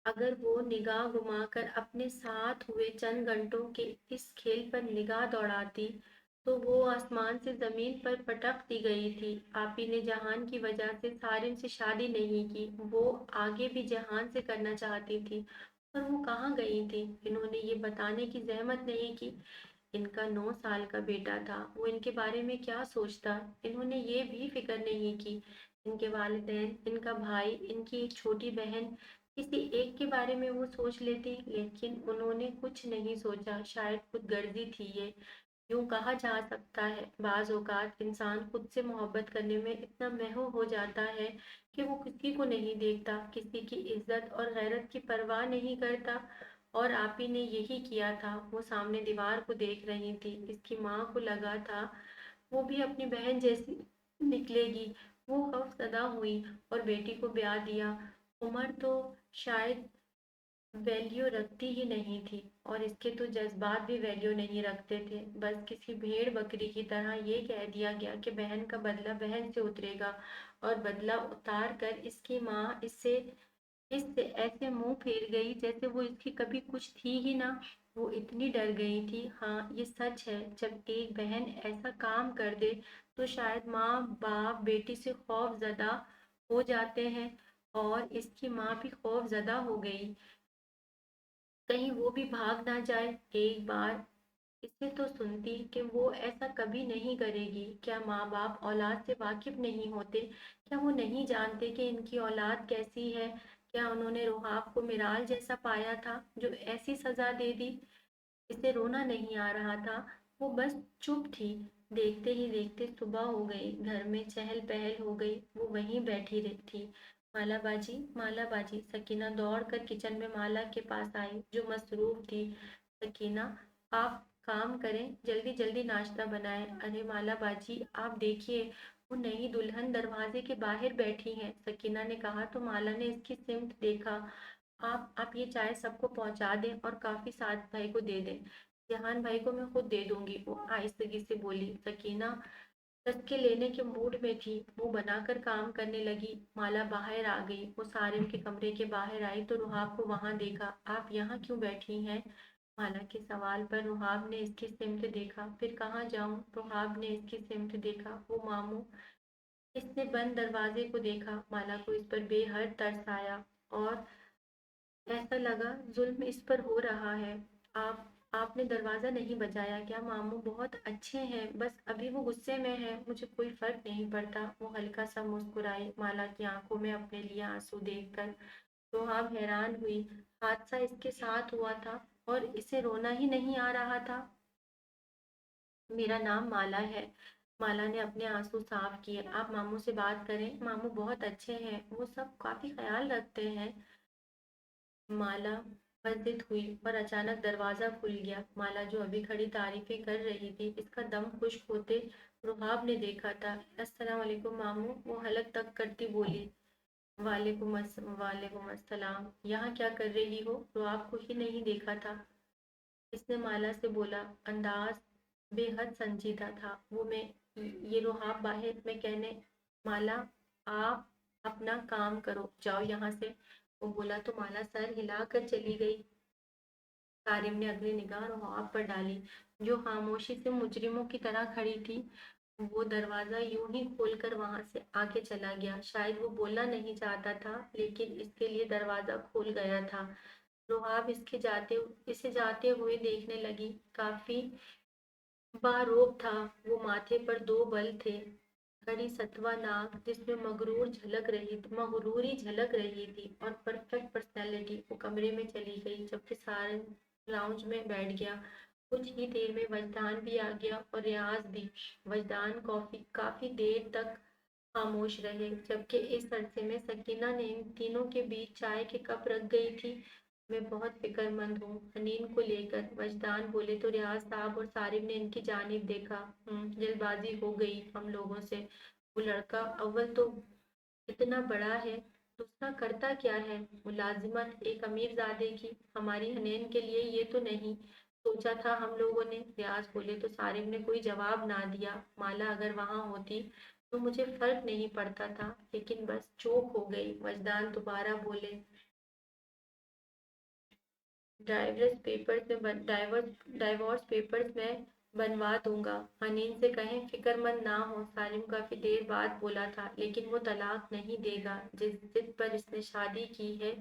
अगर वो निगाह घुमाकर अपने साथ हुए चंद घंटों के इस खेल पर निगाह दौड़ाती, तो वो आसमान से जमीन पर पटक दी गई थी। आपी ने जहान की वजह से सारिन से शादी नहीं की, वो आगे भी जहान से करना चाहती थी। और वो कहाँ गई थी? इन्होंने ये बताने की जहमत नहीं की। इनका 9 साल का बेटा था, वो इनके बारे में क्या सोचता? इन्होंने ये भी फिक्र नहीं की इनके वालिदैन, इनका भाई, इनकी एक छोटी बहन, किसी एक के बारे में वो सोच लेती। लेकिन उन्होंने कुछ नहीं सोचा। शायद खुदगर्जी थी ये। यूं कहा जा सकता है, बाज औकात इंसान खुद से मोहब्बत करने में इतना महव हो जाता है कि वो किसी को नहीं देखता, किसी की इज्जत और गैरत की परवाह नहीं करता। और आप ही ने यही किया था। वो सामने दीवार को देख रही थी। इसकी माँ को लगा था वो भी अपनी बहन जैसी निकलेगी। वो खौफजदा हुई और बेटी को ब्याह दिया। उम्र तो शायद वैल्यू रखती ही नहीं थी, और इसके तो जज्बात भी वैल्यू नहीं रखते थे। बस किसी भेड़ बकरी की तरह ये कह दिया गया कि बहन का बदला बहन से उतरेगा, और बदला उतार कर इसकी माँ इससे ऐसे मुंह फेर गई जैसे वो इसकी कभी कुछ थी ही ना। वो इतनी डर गई थी। हाँ, ये सच है, जब एक बहन ऐसा काम कर दे तो शायद माँ बाप बेटी से खौफ ज़दा हो जाते हैं, और इसकी माँ भी खौफ ज़दा हो गई, कहीं वो भी भाग ना जाए। एक बार इससे तो सुनती कि वो ऐसा कभी नहीं करेगी। क्या माँ बाप औलाद से वाकिफ नहीं होते? क्या वो नहीं जानते कि इनकी औलाद कैसी है? क्या उन्होंने रुहाब को मिराल जैसा पाया था जो ऐसी सजा दे दी? इसे रोना नहीं आ रहा था, वो बस चुप थी। देखते ही देखते सुबह हो गई, घर में चहल पहल हो गई। वो वहीं बैठी रही थी। माला बाजी, सकीना दौड़ कर किचन में माला के पास आई, जो मसरूफ थी। सकीना, आप काम करें, जल्दी जल्दी नाश्ता बनाएं। अरे माला बाजी, आप देखिए, वो नई दुल्हन दरवाजे के बाहर बैठी है, सकीना ने कहा तो माला ने इसकी सिमत देखा। आप ये चाय सबको पहुंचा दें और काफी साथ भाई को दे दें। जहान भाई को मैं खुद दे दूंगी, वो आहिस्तगी से बोली। सकीना चस्के लेने के मूड में थी, मुंह बनाकर काम करने लगी। माला बाहर आ गई। वो सारिम के कमरे के बाहर आई तो रुहाब को वहां देखा। आप यहाँ क्यों बैठी हैं? माला के सवाल पर रुहाब ने इसकी सिमत देखा। फिर कहाँ जाऊं? रुहाब ने इसकी सिमत देखा। वो मामू। इसने बंद दरवाजे को देखा। माला को इस पर बेहद तरस आया, और ऐसा लगा जुल्म इस पर हो रहा है। आपने दरवाजा नहीं बजाया क्या? मामू बहुत अच्छे हैं, बस अभी वो गुस्से में है, मुझे कोई फर्क नहीं पड़ता। वो हल्का सा मुस्कुराई। माला की आंखों में अपने लिए आंसू देखकर रोहाब हैरान हुई। हादसा इसके साथ हुआ था और इसे रोना ही नहीं आ रहा था। मेरा नाम माला है। माला ने अपने आंसू साफ किए। आप मामू से बात करें, मामू बहुत अच्छे हैं, वो सब काफी ख्याल रखते हैं। माला बंदित हुई और अचानक दरवाजा खुल गया। माला जो अभी खड़ी तारीफें कर रही थी, इसका दम खुश्क होते रुहाब ने देखा था। अस्सलाम वालेकुम मामू, वो हलक तक करती बोली। वालेकुम अस्सलाम। यहाँ क्या कर रही हो? रुहाब को ही नहीं देखा था, इसने माला से बोला। अंदाज बेहद संजीदा था। वो मैं ये रुहाब बाहर में कहने, माला आप अपना काम करो, जाओ यहाँ से। वो बोला तो माला सर हिलाकर चली गई। सारिम ने अगली निगाह रुहाब पर डाली, जो खामोशी से मुजरिमों की तरह खड़ी थी। वो दरवाजा यूं ही खोलकर वहां से आगे चला गया। शायद वो बोलना नहीं चाहता था, लेकिन इसके लिए दरवाजा खोल गया था। रुहाब इसे जाते हुए देखने लगी। काफी बारोब था। वो माथे पर 2 बल थे, कड़ी सतवा नाक जिसमें मगरूरी झलक रही थी, और परफेक्ट पर्सनैलिटी। वो कमरे में चली गई, जबकि सारन लाउंज में बैठ गया। कुछ ही देर में वजदान भी आ गया, और रियाज भी। वजदान कॉफी काफी देर तक खामोश रहे, जबकि इस अरसे में सकीना ने इन तीनों के बीच चाय के कप रख गई थी। मैं बहुत फिक्रमंद हूँ हनीन को लेकर, वजदान बोले तो रियाज साहब और सारिम ने इनकी जानिब देखा। जल्दबाजी हो गई हम लोगों से। वो लड़का अव्वल तो इतना बड़ा है, दूसरा करता क्या है मुलाजिमत एक अमीरजादे की, हमारी हनेन के लिए ये तो नहीं सोचा था हम लोगों ने। रियाज बोले तो सारिम ने कोई जवाब ना दिया। माला अगर वहां होती तो मुझे फर्क नहीं पड़ता था, लेकिन बस चूक हो गई। वजदान दोबारा बोले, डाइवोर्स पेपर्स में बनवा दूंगा। हनीन से कहें फिक्रमंद ना हो। सालिम काफी देर बाद बोला था, लेकिन वो तलाक नहीं देगा। जिस जिद पर इसने शादी की है,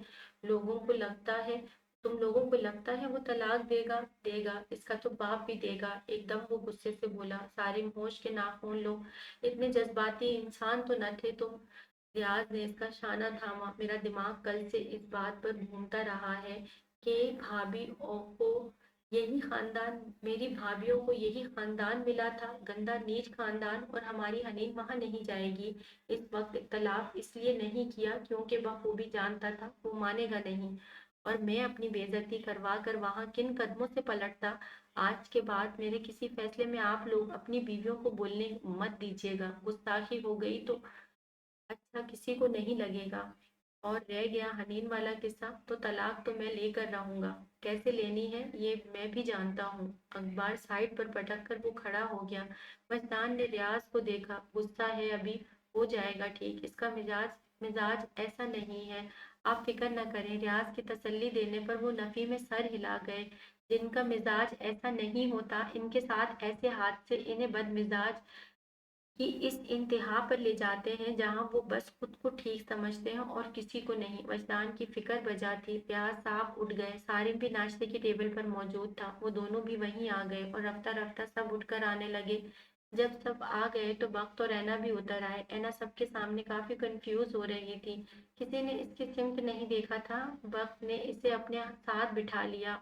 लोगों को लगता है तुम लोगों को लगता है वो तलाक देगा। देगा, इसका तो बाप भी देगा। एकदम वो गुस्से से बोला, सारिम होश के नाखून लो, इतने जज्बाती इंसान तो न थे तुम। रियाज ने इसका शाना थामा। मेरा दिमाग कल से इस बात पर घूमता रहा है कि भाभी को यही खानदान मेरी भाभीियों को यही खानदान मिला था, गंदा नीच खानदान, और हमारी हनीन वहां नहीं जाएगी। इस वक्त तलाक इसलिए नहीं किया क्योंकि बखूबी जानता था वो मानेगा नहीं, और मैं अपनी बेइज्जती करवा कर वहां किन कदमों से पलटता। आज के बाद मेरे किसी फैसले में आप लोग अपनी बीवियों को बोलने मत दीजिएगा। गुस्ताखी हो गई तो अच्छा किसी को नहीं लगेगा। और रह गया हनीन वाला किस्सा, तो तलाक तो मैं लेकर रहूंगा। कैसे लेनी है ये मैं भी जानता हूँ। अखबार साइड पर पटक कर वो खड़ा हो गया। मस्तान ने रियाज को देखा। गुस्सा है अभी, हो जाएगा ठीक, इसका मिजाज मिजाज ऐसा नहीं है, आप फिक्र न करें। रियाज की तसल्ली देने पर वो नफी में सर हिला गए। जिनका मिजाज ऐसा नहीं होता, इनके साथ ऐसे हादसे इन्हें बदमिजाज कि इस इंतहा पर ले जाते हैं जहां वो बस खुद को ठीक समझते हैं और किसी को नहीं। वजदान की फिक्र बजा थी। प्याज साहब उठ गए। सारिम भी नाश्ते की टेबल पर मौजूद था। वो दोनों भी वहीं आ गए और रफ्ता रफ्ता सब उठकर आने लगे। जब सब आ गए तो बख्त और ऐना भी उतर आए। ऐना सबके सामने काफी कंफ्यूज हो रही थी। किसी ने इसकी सिमत नहीं देखा था। बख्त ने इसे अपने साथ बिठा लिया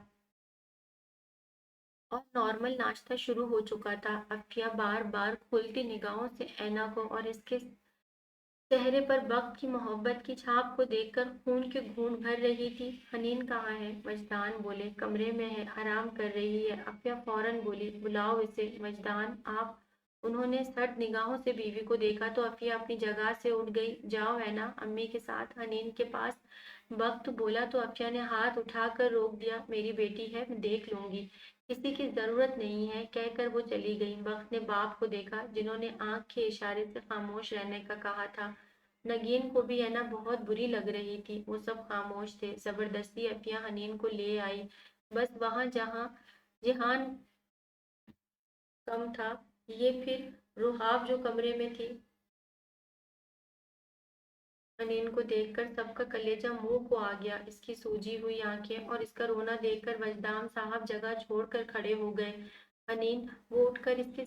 और नॉर्मल नाश्ता शुरू हो चुका था। अफिया बार बार खुलती निगाहों से ऐना को और इसके चेहरे पर वक्त की मोहब्बत की छाप को देखकर खून के घूंट भर रही थी। हनीन कहाँ है? वजदान बोले, कमरे में है, आराम कर रही है। अफिया फौरन बोली, बुलाओ इसे। वजदान आप? उन्होंने सट निगाहों से बीवी को देखा तो अफिया अपनी जगह से उठ गई। जाओ है ना अम्मी के साथ हनीन के पास। वक्त बोला तो अफिया ने हाथ उठाकर रोक दिया। मेरी बेटी है, मैं देख लूंगी, किसी की जरूरत नहीं है, कहकर वो चली गई। वक्त ने बाप को देखा, जिन्होंने आंख के इशारे से खामोश रहने का कहा था। नगीन को भी है ना बहुत बुरी लग रही थी। वो सब खामोश थे। जबरदस्ती अफिया हनीन को ले आई, बस वहां जहां जिहान कम था। ये फिर रुहाब जो कमरे में थी। हनीन को देखकर सबका कलेजा मुंह को आ गया। इसकी सूजी हुई आंखें और इसका रोना देखकर वजदान साहब जगह छोड़कर खड़े हो गए। हनीन, वो उठकर इसे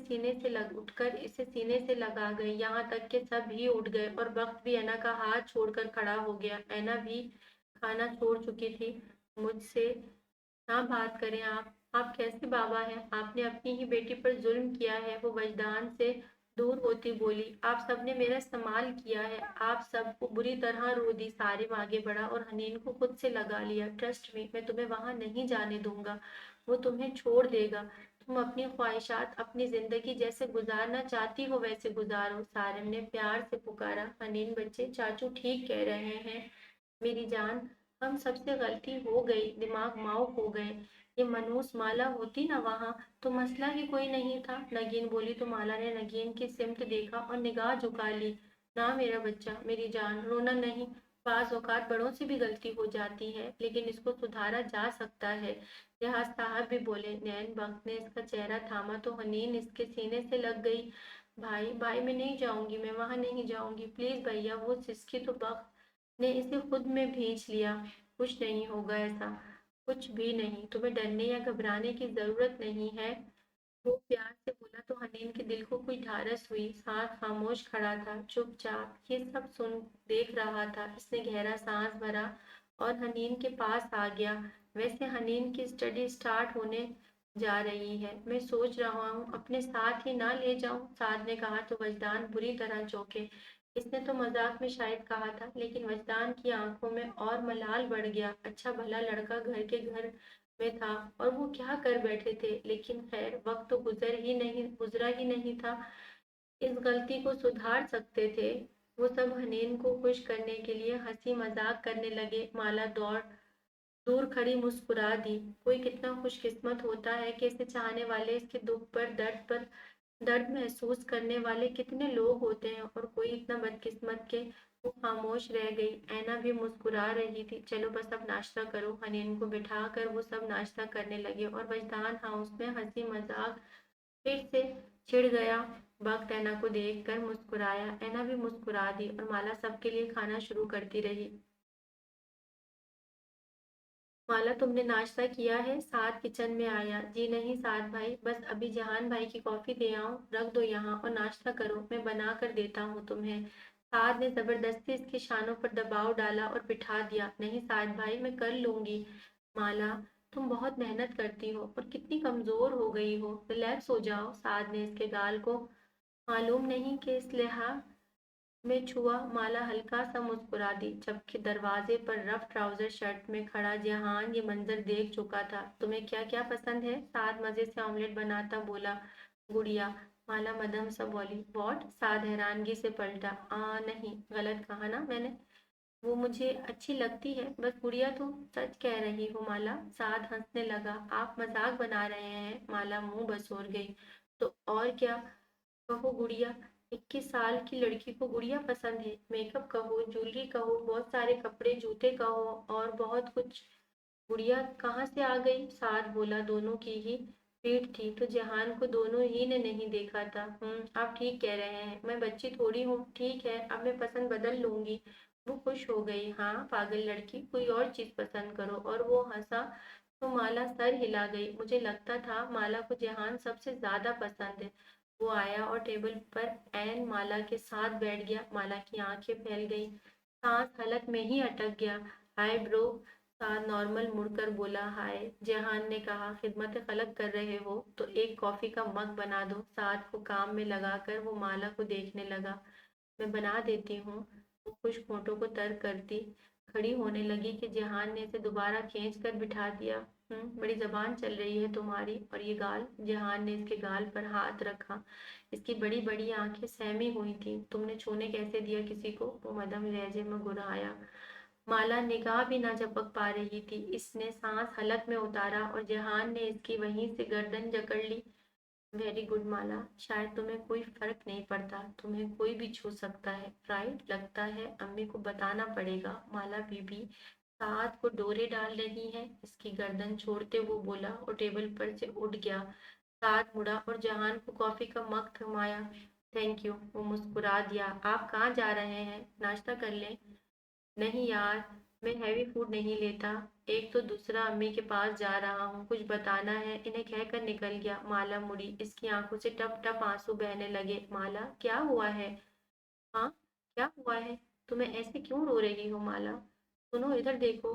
सीने से लगा गई। यहाँ तक कि सब ही उठ गए और वक्त भी ऐना का हाथ छोड़कर खड़ा हो गया। ऐना भी खाना छोड़ चुकी थी। मुझसे ना बात करें आप कैसे बाबा हैं? आपने अपनी ही बेटी पर जुल्म किया है। वो वजदान से दूर होती बोली, आप सबने मेरा इस्तेमाल किया है, आप सबको बुरी तरह रो दी। सारिम आगे बढ़ा और हनीन को खुद से लगा लिया। ट्रस्ट मी, मैं तुम्हें वहां नहीं जाने दूंगा। वो तुम्हें छोड़ देगा। तुम अपनी ख्वाहिशात, अपनी जिंदगी जैसे गुजारना चाहती हो वैसे गुजारो। सारिम ने प्यार से पुकारा, हनीन बच्चे, चाचू ठीक कह रहे हैं। मेरी जान, हम सबसे गलती हो गई, दिमाग माउक हो गए। ये मनूस माला होती ना वहां, तो मसला ही कोई नहीं था। नगीन बोली तो माला ने नगीन की सिमत देखा और निगाह झुका ली। ना मेरा बच्चा, मेरी जान, रोना नहीं। बाज औकात बड़ों से भी गलती हो जाती है, लेकिन इसको सुधारा जा सकता है। लिहाज साहब भी बोले। नैन वक्त ने इसका चेहरा थामा तो हनीन इसके सीने से लग गई। भाई भाई, मैं नहीं जाऊंगी, मैं वहां नहीं जाऊंगी, प्लीज भैया। वो सिसकी तो वक्त ने इसे खुद में भींच लिया। कुछ नहीं होगा ऐसा, कुछ भी नहीं, तुम्हें डरने या घबराने की जरूरत नहीं है। वो प्यार से बोला तो हनीन के दिल को कोई ढारस हुई। साथ खामोश खड़ा था, चुपचाप, ये सब सुन देख रहा था। इसने गहरा सांस भरा और हनीन के पास आ गया। वैसे हनीन की स्टडी स्टार्ट होने जा रही है, मैं सोच रहा हूँ अपने साथ ही ना ले जाऊं। साथ ने कहा तो वजदान बुरी तरह चौंके। اس نے تو مذاق میں شاید کہا تھا، لیکن وجدان کی آنکھوں میں اور ملال بڑھ گیا۔ اچھا بھلا لڑکا گھر میں تھا اور وہ کیا کر بیٹھے تھے، لیکن خیر وقت تو گزرا ہی نہیں تھا، اس غلطی کو سدھار سکتے تھے۔ وہ سب حنین کو خوش کرنے کے لیے ہنسی مذاق کرنے لگے۔ مالا دور کھڑی مسکرا دی۔ کوئی کتنا خوش قسمت ہوتا ہے کہ اسے چاہنے والے، اس کے دکھ پر درد محسوس کرنے والے کتنے لوگ ہوتے ہیں، اور کوئی اتنا بدقسمت کہ وہ خاموش رہ گئی۔ اینا بھی مسکرا رہی تھی۔ چلو بس اب ناشتہ کرو۔ حنین کو بٹھا کر وہ سب ناشتہ کرنے لگے اور وجدان ہاؤس میں ہنسی مذاق پھر سے چھڑ گیا۔ بخت اینا کو دیکھ کر مسکرایا۔ اینا بھی مسکرا دی اور مالا سب کے لیے کھانا شروع کرتی رہی۔ مالا تم نے ناشتہ کیا ہے؟ سعد کچن میں آیا۔ جی نہیں سعد بھائی، بس ابھی جہان بھائی کی کافی دے آؤں؟ رکھ دو یہاں اور ناشتہ کرو، میں بنا کر دیتا ہوں تمہیں۔ سعد نے زبردستی اس کی شانوں پر دباؤ ڈالا اور بٹھا دیا۔ نہیں سعد بھائی، میں کر لوں گی۔ مالا تم بہت محنت کرتی ہو اور کتنی کمزور ہو گئی ہو، ریلیکس ہو جاؤ۔ سعد نے اس کے گال کو معلوم نہیں کہ اس لحاظ میں چھوا۔ مالا ہلکا سا مسکرا دی، جبکہ دروازے پر رف ٹراؤزر شرٹ میں کھڑا جہان یہ منظر دیکھ چکا تھا۔ تمہیں کیا کیا پسند ہے؟ سعد مزے سے آملیٹ بناتا بولا۔ گڑیا، مالا مدھم سا بولی۔ واٹ؟ سعد حیرانگی سے پلٹا۔ نہیں، غلط کہا نا میں نے؟ وہ مجھے اچھی لگتی ہے، بس گڑیا تم سچ کہہ رہی ہو مالا۔ سعد ہنسنے لگا۔ آپ مذاق بنا رہے ہیں؟ مالا منہ بسور گئی۔ تو اور کیا، کہو گڑیا۔ 21 سال کی لڑکی کو گڑیا پسند ہے؟ میک اپ کہو، جولری کہو، بہت سارے کپڑے جوتے کہو اور بہت کچھ۔ گڑیا کہاں سے آ گئی؟ سعد بولا۔ دونوں کی ہی پیٹ تھی تو جہان کو دونوں ہی نے نہیں دیکھا تھا۔ آپ ٹھیک کہہ رہے ہیں، میں بچی تھوڑی ہوں۔ ٹھیک ہے، اب میں پسند بدل لوں گی۔ وہ خوش ہو گئی۔ ہاں پاگل لڑکی، کوئی اور چیز پسند کرو۔ اور وہ ہنسا تو مالا سر ہلا گئی۔ مجھے لگتا تھا مالا کو جہان سب سے زیادہ پسند ہے۔ وہ آیا اور ٹیبل پر عین مالا کے ساتھ بیٹھ گیا۔ مالا کی آنکھیں پھیل گئی، سانس حلق میں ہی اٹک گیا۔ ہائے برو، سعد نارمل مڑ کر بولا۔ ہائے، جہان نے کہا۔ خدمت خلق کر رہے ہو تو ایک کافی کا مگ بنا دو۔ سعد کو کام میں لگا کر وہ مالا کو دیکھنے لگا۔ میں بنا دیتی ہوں۔ وہ خشک ہونٹوں کو تر کرتی کھڑی ہونے لگی کہ جہان نے اسے دوبارہ کھینچ کر بٹھا دیا۔ بڑی زبان چل رہی ہے تمہاری، اور یہ گال؟ جہان نے اس کے گال پر ہاتھ رکھا۔ اس کی بڑی بڑی آنکھیں سہمی ہوئی تھیں۔ تم نے چھونے کیسے دیا کسی کو؟ وہ مدھم لہجے میں گڑایا۔ مالا نگاہ بھی نہ جھپک پا رہی تھی۔ اس نے سانس حلق میں اتارا اور جہان نے اس کی وہیں سے گردن جکڑ لی۔ ویری گڈ مالا، شاید تمہیں کوئی فرق نہیں پڑتا، تمہیں کوئی بھی چھو سکتا ہے، رائٹ؟ لگتا ہے امی کو بتانا پڑے گا۔ مالا بی بی سعد کو ڈورے ڈال رہی ہے، اس کی گردن چھوڑتے ہوئے بولا اور ٹیبل پر سے اٹھ گیا۔ سعد مڑا اور جہان کو کافی کا مگ تھمایا۔ تھینک یو، وہ مسکرا دیا۔ آپ کہاں جا رہے ہیں؟ ناشتہ کر لیں؟ نہیں یار، میں ہیوی فوڈ نہیں لیتا۔ ایک تو دوسرا امی کے پاس جا رہا ہوں، کچھ بتانا ہے، انہیں کہہ کر نکل گیا۔ مالا مڑی، اس کی آنکھوں سے ٹپ ٹپ آنسو بہنے لگے۔ مالا کیا ہوا ہے؟ ہاں کیا ہوا ہے؟ تمہیں ایسے کیوں رو رہی ہو مالا؟ سنو ادھر دیکھو،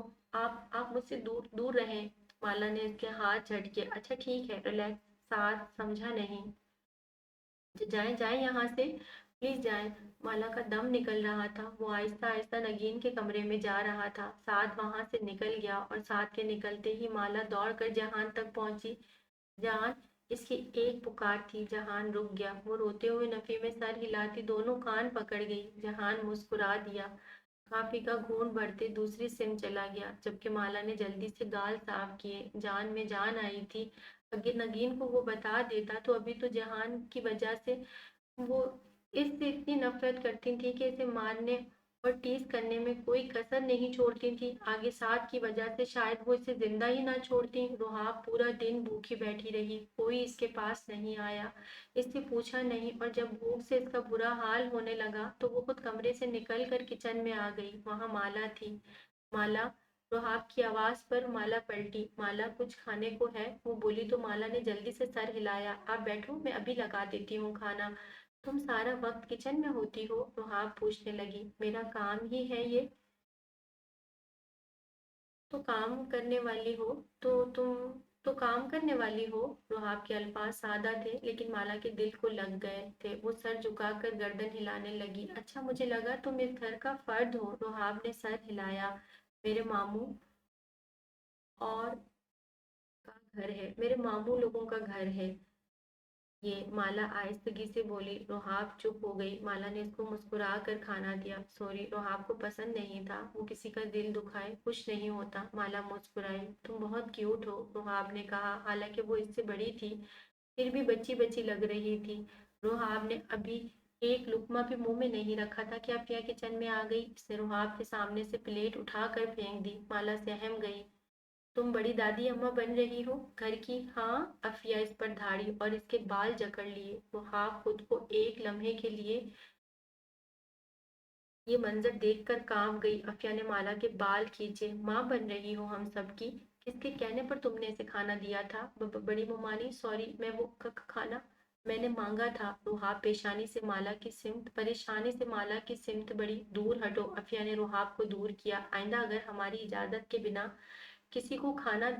آپ مجھ سے دور دور رہیں۔ مالا نے اس کے ہاتھ جھٹکے۔ اچھا ٹھیک ہے، ریلیکس۔ ساتھ سمجھا نہیں؟ جائیں جائیں یہاں سے، پلیز جائیں۔ مالا کا دم نکل رہا تھا۔ وہ آہستہ آہستہ نگین کے کمرے میں جا رہا تھا۔ سعد وہاں سے نکل گیا اور سعد کے نکلتے ہی مالا دوڑ کر جہان تک پہنچی۔ جہان، اس کی ایک پکار تھی۔ جہان رک گیا۔ وہ روتے ہوئے نفی میں سر ہلاتی دونوں کان پکڑ گئی۔ جہان مسکرا دیا۔ کافی کا گھونٹ بھرتے دوسری سم چلا گیا، جبکہ مالا نے جلدی سے گال صاف کیے۔ جان میں جان آئی تھی۔ اگر نگین کو وہ بتا دیتا تو ابھی تو جہان کی وجہ سے وہ اس سے اتنی نفرت کرتی تھی کہ اسے مارنے اور ٹیز کرنے میں کوئی کسر نہیں چھوڑتی تھی۔ آگے ساتھ کی وجہ سے شاید وہ اسے زندہ ہی نہ چھوڑتی۔ روحاب پورا دن بھوکی بیٹھی رہی، کوئی اس کے پاس نہیں آیا، اس سے پوچھا نہیں، اور جب بھوک سے اس کا برا حال ہونے لگا تو وہ خود کمرے سے نکل کر کچن میں آ گئی۔ وہاں مالا تھی۔ مالا، روحاب کی آواز پر مالا پلٹی۔ مالا کچھ کھانے کو ہے؟ وہ بولی تو مالا نے جلدی سے سر ہلایا۔ آپ بیٹھو، میں ابھی لگا دیتی ہوں کھانا۔ تم سارا وقت کچن میں ہوتی ہو؟ روحاب پوچھنے لگی۔ میرا کام ہی ہے یہ۔ تو کام کرنے والی ہو تو تم तो काम करने वाली हो। रुहाब के अल्फाज सादा थे लेकिन माला के दिल को लग गए थे। वो सर झुकाकर गर्दन हिलाने लगी। अच्छा, मुझे लगा तुम इस घर का फर्द हो। रुहाब ने सर हिलाया। मेरे मामू और का घर है, मेरे मामू लोगों का घर है ये, माला आहिस्तगी से बोली। रोहाब चुप हो गई। माला ने इसको मुस्कुरा कर खाना दिया। सॉरी, रोहाब को पसंद नहीं था वो किसी का दिल दुखाए, खुश नहीं होता। माला मुस्कुराई। तुम बहुत क्यूट हो, रोहाब ने कहा। हालांकि वो इससे बड़ी थी फिर भी बच्ची बच्ची लग रही थी। रोहाब ने अभी एक लुकमा भी मुंह में नहीं रखा था कि अफिया किचन में आ गई। इसने रोहाब के सामने से प्लेट उठाकर फेंक दी। माला सहम गई। तुम बड़ी दादी अम्मा बन रही हो घर की। हाँ, अफिया इस पर धाड़ी और इसके बाल जकड़ लिए। वो हाँ खुद को एक लम्हे के लिए ये मंजर देखकर कांप गई। अफिया ने माला के बाल खींचे। माँ बन रही हो हम सबकी। किसके कहने पर तुमने इसे खाना दिया था? बड़ी मुमानी, सॉरी, मैं वो खाना मैंने मांगा था। रुहाब पेशानी से माला की सिमत परेशानी से माला की सिमत बड़ी। दूर हटो। अफिया ने रुहाब को दूर किया। आइंदा अगर हमारी इजाजत के बिना किसी को खाना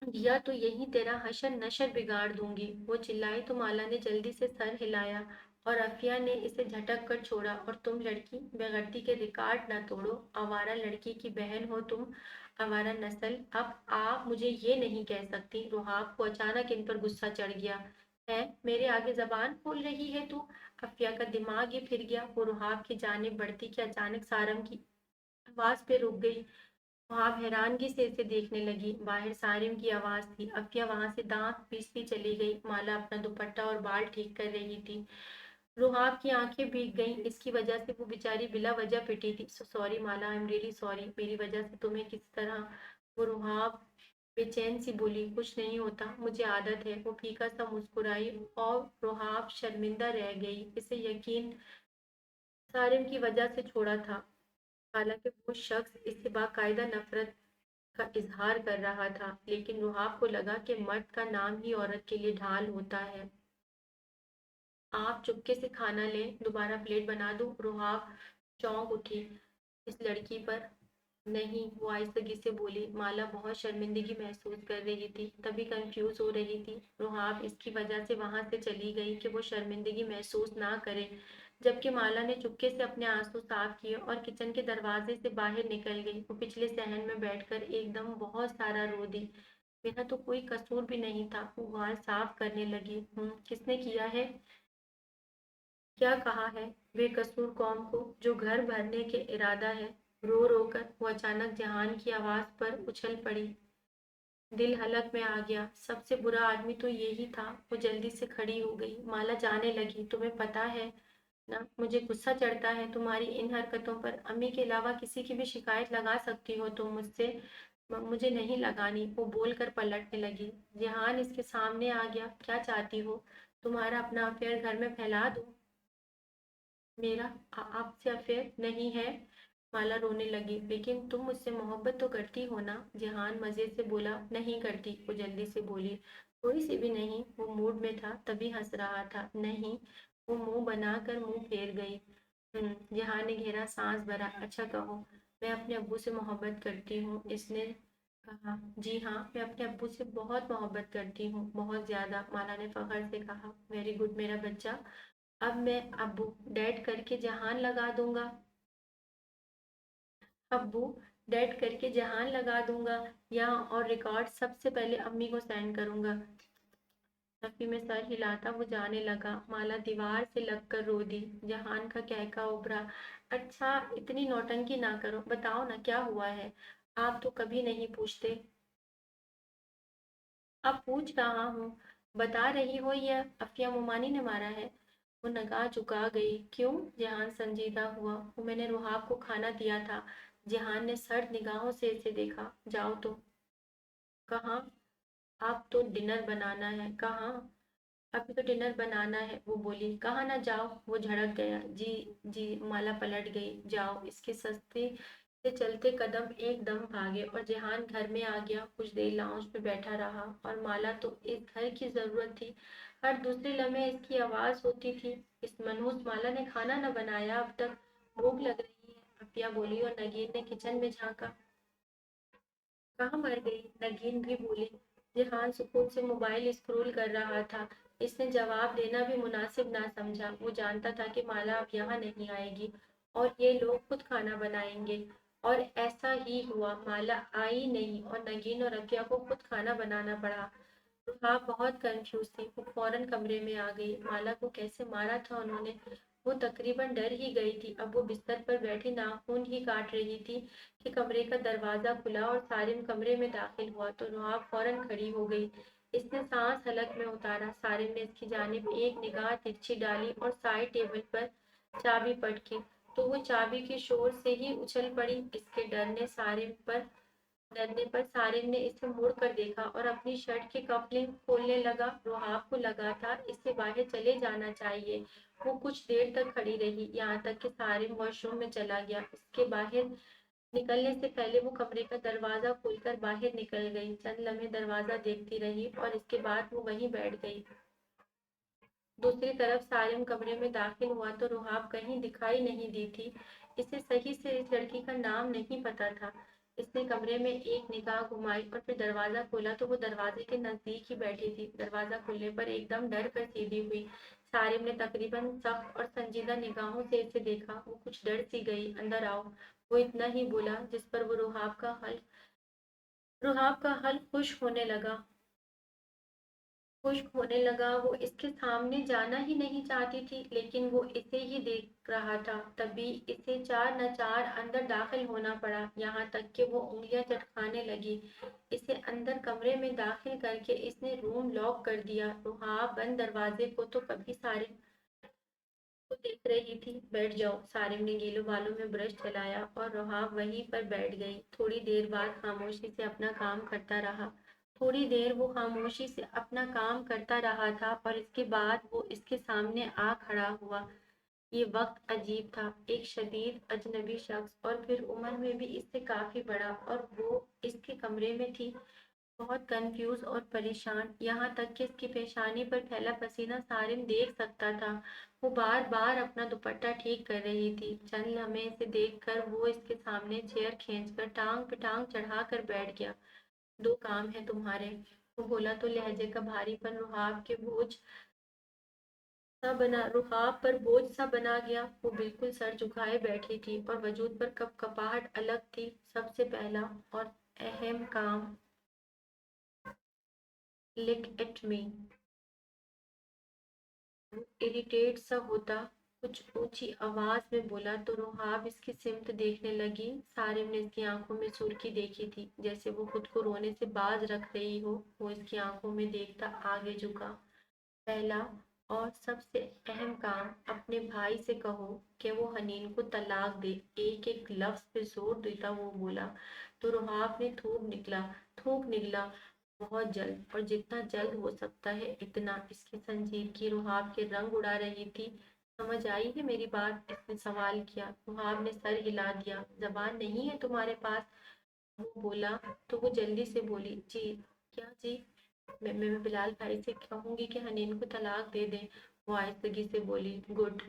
दिया तो यही तेरा हशर नशर बिगाड़ दूंगी। वो चिल्लाई तो माला ने जल्दी से सर हिलाया और अफिया ने इसे झटक कर छोड़ा। और तुम लड़की, बेगैरती के रिकॉर्ड ना तोड़ो। आवारा लड़की की बहन हो तुम, आवारा नस्ल। अब मुझे ये नहीं कह सकती। रुहाब को अचानक इन पर गुस्सा चढ़ गया। है, मेरे आगे जबान खोल रही है तू? अफिया का दिमाग ही फिर गया। वो रुहाब की जानिब बढ़ती कि अचानक सारम की आवाज पे रुक गई। वहां हैरानगी से इसे देखने लगी। बाहर सारिम की आवाज थी। अफिया वहां से दांत पीसती चली गई। माला अपना दुपट्टा और बाल ठीक कर रही थी। रुहाब की आंखें भीग गईं। इसकी वजह से वो बेचारी बिला वजह पिटी थी। Sorry Mala, I am really sorry, मेरी वजह से तुम्हें किस तरह। वो रुहाब बेचैन सी बोली। कुछ नहीं होता, मुझे आदत है। वो फीका सा मुस्कुराई और रुहाब शर्मिंदा रह गई। इसे यकीन सारिम की वजह से छोड़ा था। हालांकि वो शख्स इससे बाकायदा नफरत का इजहार कर रहा था, लेकिन रुहाब को लगा कि मर्द का नाम ही औरत के लिए ढाल होता है। आप चुपके से खाना लें, दोबारा प्लेट बना दूं? रुहाब चौंक उठी इस लड़की पर। नहीं, वो आहिस्तगी से बोली। माला बहुत शर्मिंदगी महसूस कर रही थी, तभी कंफ्यूज हो रही थी। रुहाब इसकी वजह से वहां से चली गई कि वो शर्मिंदगी महसूस ना करे। जबकि माला ने चुपके से अपने आंसू साफ किए और किचन के दरवाजे से बाहर निकल गई। वो पिछले सहन में बैठकर एकदम बहुत सारा रो दी। मेरा तो कोई कसूर भी नहीं था। वो गाल साफ करने लगी। किसने किया है? क्या कहा है बेकसूर कौम को जो घर भरने के इरादा है? रो रो कर वो अचानक जहान की आवाज पर उछल पड़ी। दिल हलक में आ गया। सबसे बुरा आदमी तो यही था। वो जल्दी से खड़ी हो गई। माला जाने लगी। तुम्हें पता है ना, मुझे गुस्सा चढ़ता है तुम्हारी इन हरकतों पर। अम्मी के अलावा किसी की भी शिकायत लगा सकती हो तुम मुझसे, मुझे नहीं लगानी। वो बोलकर पलटने लगी। जहान इसके सामने आ गया। क्या चाहती हो? तुम्हारा अपना अफेयर घर में फैला दूं? मेरा आपसे अफेयर नहीं है। माला रोने लगी। लेकिन तुम मुझसे मोहब्बत तो करती हो ना? जहान मजे से बोला। नहीं करती, वो जल्दी से बोली। थोड़ी सी भी नहीं। वो मूड में था तभी हंस रहा था। नहीं। वो मुंह बनाकर मुंह फेर गई। जहान ने गहरा सांस भरा। अच्छा कहो, मैं अपने अब्बू से मोहब्बत करती हूँ, इसने कहा। जी हाँ, मैं अपने अब्बू से बहुत मोहब्बत करती हूँ, बहुत ज्यादा, माला ने फखर से कहा। वेरी गुड मेरा बच्चा। अब मैं अब्बू डैड करके जहान लगा दूंगा। अब्बू डैड करके जहान लगा दूंगा यहाँ, और रिकॉर्ड सबसे पहले अम्मी को सेंड करूंगा। नफी में सर हिलाता वो जाने लगा। माला दीवार से लगकर रो दी। जहान का कहका उभरा। अच्छा, इतनी नौटंकी ना करो, बताओ ना क्या हुआ है। आप तो कभी नहीं पूछते। अब पूछ रहा हूँ। बता रही हो या अफिया मोमानी ने मारा है? वो नगाह झुका गई। क्यों? जहान संजीदा हुआ। वो मैंने रुहाब को खाना दिया था। जहान ने सर्द निगाहों से इसे देखा। जाओ तो। कहाँ? आप तो डिनर बनाना है। कहाँ? अभी तो डिनर बनाना है, वो बोली। कहाँ ना जाओ? वो झड़क गया। जी जी, माला पलट गई। जाओ। इसके सस्ते से चलते कदम एकदम भागे और जहान घर में आ गया। कुछ देर लाउंज में बैठा रहा और माला तो इस घर की जरूरत थी। हर दूसरे लम्हे इसकी आवाज होती थी। इस मनहूस माला ने खाना न बनाया अब तक। भूख लग रही है, अपिया बोली और नगीन ने किचन में झांका। कहाँ मर गई? नगीन भी बोली। जिहान सुकून से मोबाइल स्क्रॉल कर रहा था। इसने जवाब देना भी मुनासिब ना समझा। वो जानता था कि माला अब यहाँ नहीं आएगी और ये लोग खुद खाना बनाएंगे। और ऐसा ही हुआ। माला आई नहीं और नगीन और रकिया को खुद खाना बनाना पड़ा। हाँ, बहुत कंफ्यूज थी। वो फौरन कमरे में आ गई। माला को कैसे मारा था उन्होंने? वो तकरीबन डर ही गई थी। अब वो बिस्तर पर बैठी नाखून ही काट रही थी कि कमरे का दरवाजा खुला और सारिम कमरे में दाखिल हुआ तो रुहाब फौरन खड़ी हो गई। इसने सांस हलक में उतारा। सारिम ने इसकी जानिब एक निगाह तिरछी डाली और साइड टेबल पर चाबी पटकी तो वो चाबी के शोर से ही उछल पड़ी। इसके डरने पर सारिम ने इसे मुड़ कर देखा और अपनी शर्ट के कपड़े खोलने लगा। रुहाब को लगा था इससे बाहर चले जाना चाहिए। वो कुछ देर तक खड़ी रही, यहाँ तक कि सारिम वॉशरूम में चला गया। इसके बाहर निकलने से पहले वो कमरे का दरवाजा खोलकर बाहर निकल गई। चंद लम्हे दरवाजा देखती रही और इसके बाद वो वहीं बैठ गई। दूसरी तरफ सारिम कमरे में दाखिल हुआ तो रुहाब कहीं दिखाई नहीं दी थी। इसे सही से इस लड़की का नाम नहीं पता था। इसने कमरे में एक निगाह घुमाई और फिर दरवाजा खोला तो वो दरवाजे के नजदीक ही बैठी थी। दरवाजा खुलने पर एकदम डर कर सीधी हुई। सारिम ने तकरीबन सख्त और संजीदा निगाहों से इसे देखा। वो कुछ डर सी गई। अंदर आओ, वो इतना ही बोला, जिस पर वो रुहाब का हल खुश्क होने लगा। वो इसके सामने जाना ही नहीं चाहती थी लेकिन वो इसे ही देख रहा था। तभी इसे चार न चार अंदर दाखिल होना पड़ा, यहाँ तक कि वो उंगलियां चटखाने लगी। इसे अंदर कमरे में दाखिल करके इसने रूम लॉक कर दिया। रुहाब बंद दरवाजे को तो कभी सारिम को देख रही थी। बैठ जाओ। सारिम ने गीलों बालों में ब्रश चलाया और रुहाब वहीं पर बैठ गई। थोड़ी देर बाद खामोशी से अपना काम करता रहा। थोड़ी देर वो खामोशी से अपना काम करता रहा था और इसके बाद वो इसके सामने आ खड़ा हुआ। ये वक्त अजीब था। एक शदीद अजनबी शख्स और फिर उम्र में भी इससे काफी बड़ा और वो इसके कमरे में थी। बहुत कंफ्यूज और परेशान, यहाँ तक कि इसकी पेशानी पर फैला पसीना सारिम देख सकता था। वो बार बार अपना दुपट्टा ठीक कर रही थी। चंद लम्हे इसे देखकर वो इसके सामने चेयर खींचकर टांग पे टांग चढ़ा कर बैठ गया। दो काम है तुम्हारे, वो बोला तो लहजे का भारीपन रुहाब पर बोझ सा बना गया। वो बिल्कुल सर झुकाए बैठी थी और वजूद पर कपकपाहट अलग थी। सबसे पहला और अहम काम, लिक एट मी। इरिटेट सा होता कुछ ऊंची आवाज में बोला तो रुहाब इसकी सिमत देखने लगी। सारिम ने इसकी आंखों में सुर्खी देखी थी, जैसे वो खुद को रोने से बाज रख रही हो। वो इसकी आंखों में देखता आगे झुका। पहला और सबसे अहम काम, अपने भाई से कहो कि वो हनीन को तलाक दे। एक एक लफ्ज पे जोर देता वो बोला तो रुहाब ने थूक निकला। बहुत जल्द, और जितना जल्द हो सकता है इतना। इसकी संजीदगी रुहाब के रंग उड़ा रही थी। समझ आई है मेरी बात? इसने सवाल किया। रुहाब ने सर हिला दिया। जबान नहीं है तुम्हारे पास? वो बोला तो वो जल्दी से बोली, जी। क्या जी? मैं बिलाल भाई से कहूंगी कि हनीन को तलाक दे दें। वो आहिस्तगी से बोली, गुड।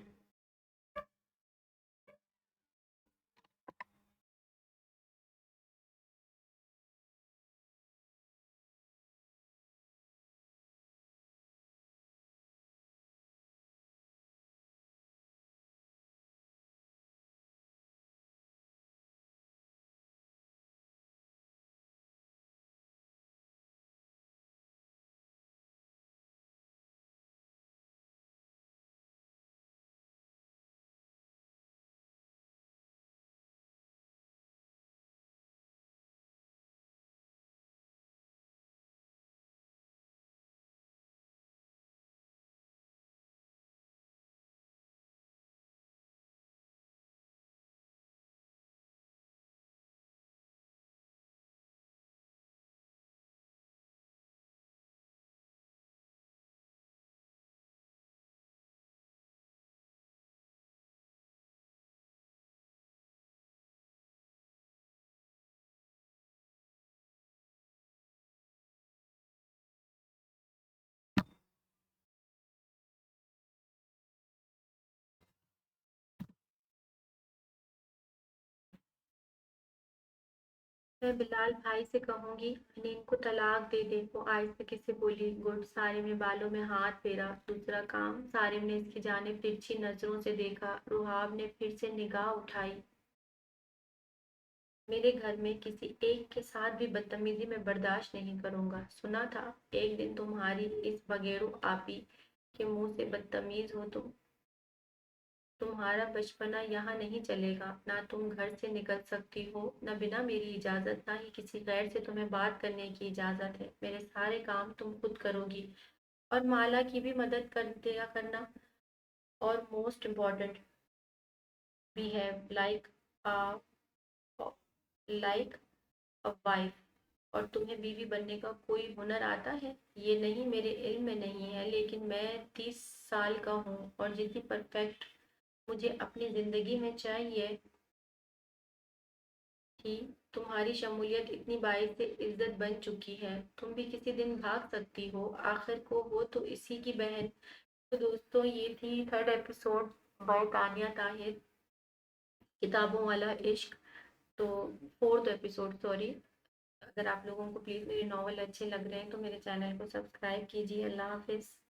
میں بلال بھائی سے کہوں گی حنین کو طلاق دے دے، وہ آہستگی سے بولی۔ گڈ، سارم نے بالوں میں ہاتھ پھیرا۔ دوسرا کام؟ سارم نے اس کی جانب ترچھی نظروں سے دیکھا۔ روحاب نے پھر سے نگاہ اٹھائی۔ میرے گھر میں کسی ایک کے ساتھ بھی بدتمیزی میں برداشت نہیں کروں گا۔ سنا تھا ایک دن تمہاری اس بگیڑو آپی کے منہ سے بدتمیز ہو تم۔ تمہارا بچپنا یہاں نہیں چلے گا۔ نہ تم گھر سے نکل سکتی ہو، نہ بنا میری اجازت، نہ ہی کسی غیر سے تمہیں بات کرنے کی اجازت ہے۔ میرے سارے کام تم خود کرو گی، اور مالا کی بھی مدد کر دیا کرنا۔ اور most important, behave like wife. اور تمہیں بیوی بننے کا کوئی ہنر آتا ہے؟ یہ نہیں، میرے علم میں نہیں ہے، لیکن میں 30 سال کا ہوں، اور جتنی پرفیکٹ مجھے اپنی زندگی میں چاہیے تھی، تمہاری شمولیت اتنی باعث عزت بن چکی ہے۔ تم بھی کسی دن بھاگ سکتی ہو، آخر کو وہ تو اسی کی بہن۔ تو دوستوں، یہ تھی 3rd episode by Tania Tahir, کتابوں والا عشق۔ تو 4th ایپیسوڈ، سوری۔ اگر آپ لوگوں کو پلیز میرے ناول اچھے لگ رہے ہیں تو میرے چینل کو سبسکرائب کیجیے۔ اللہ حافظ۔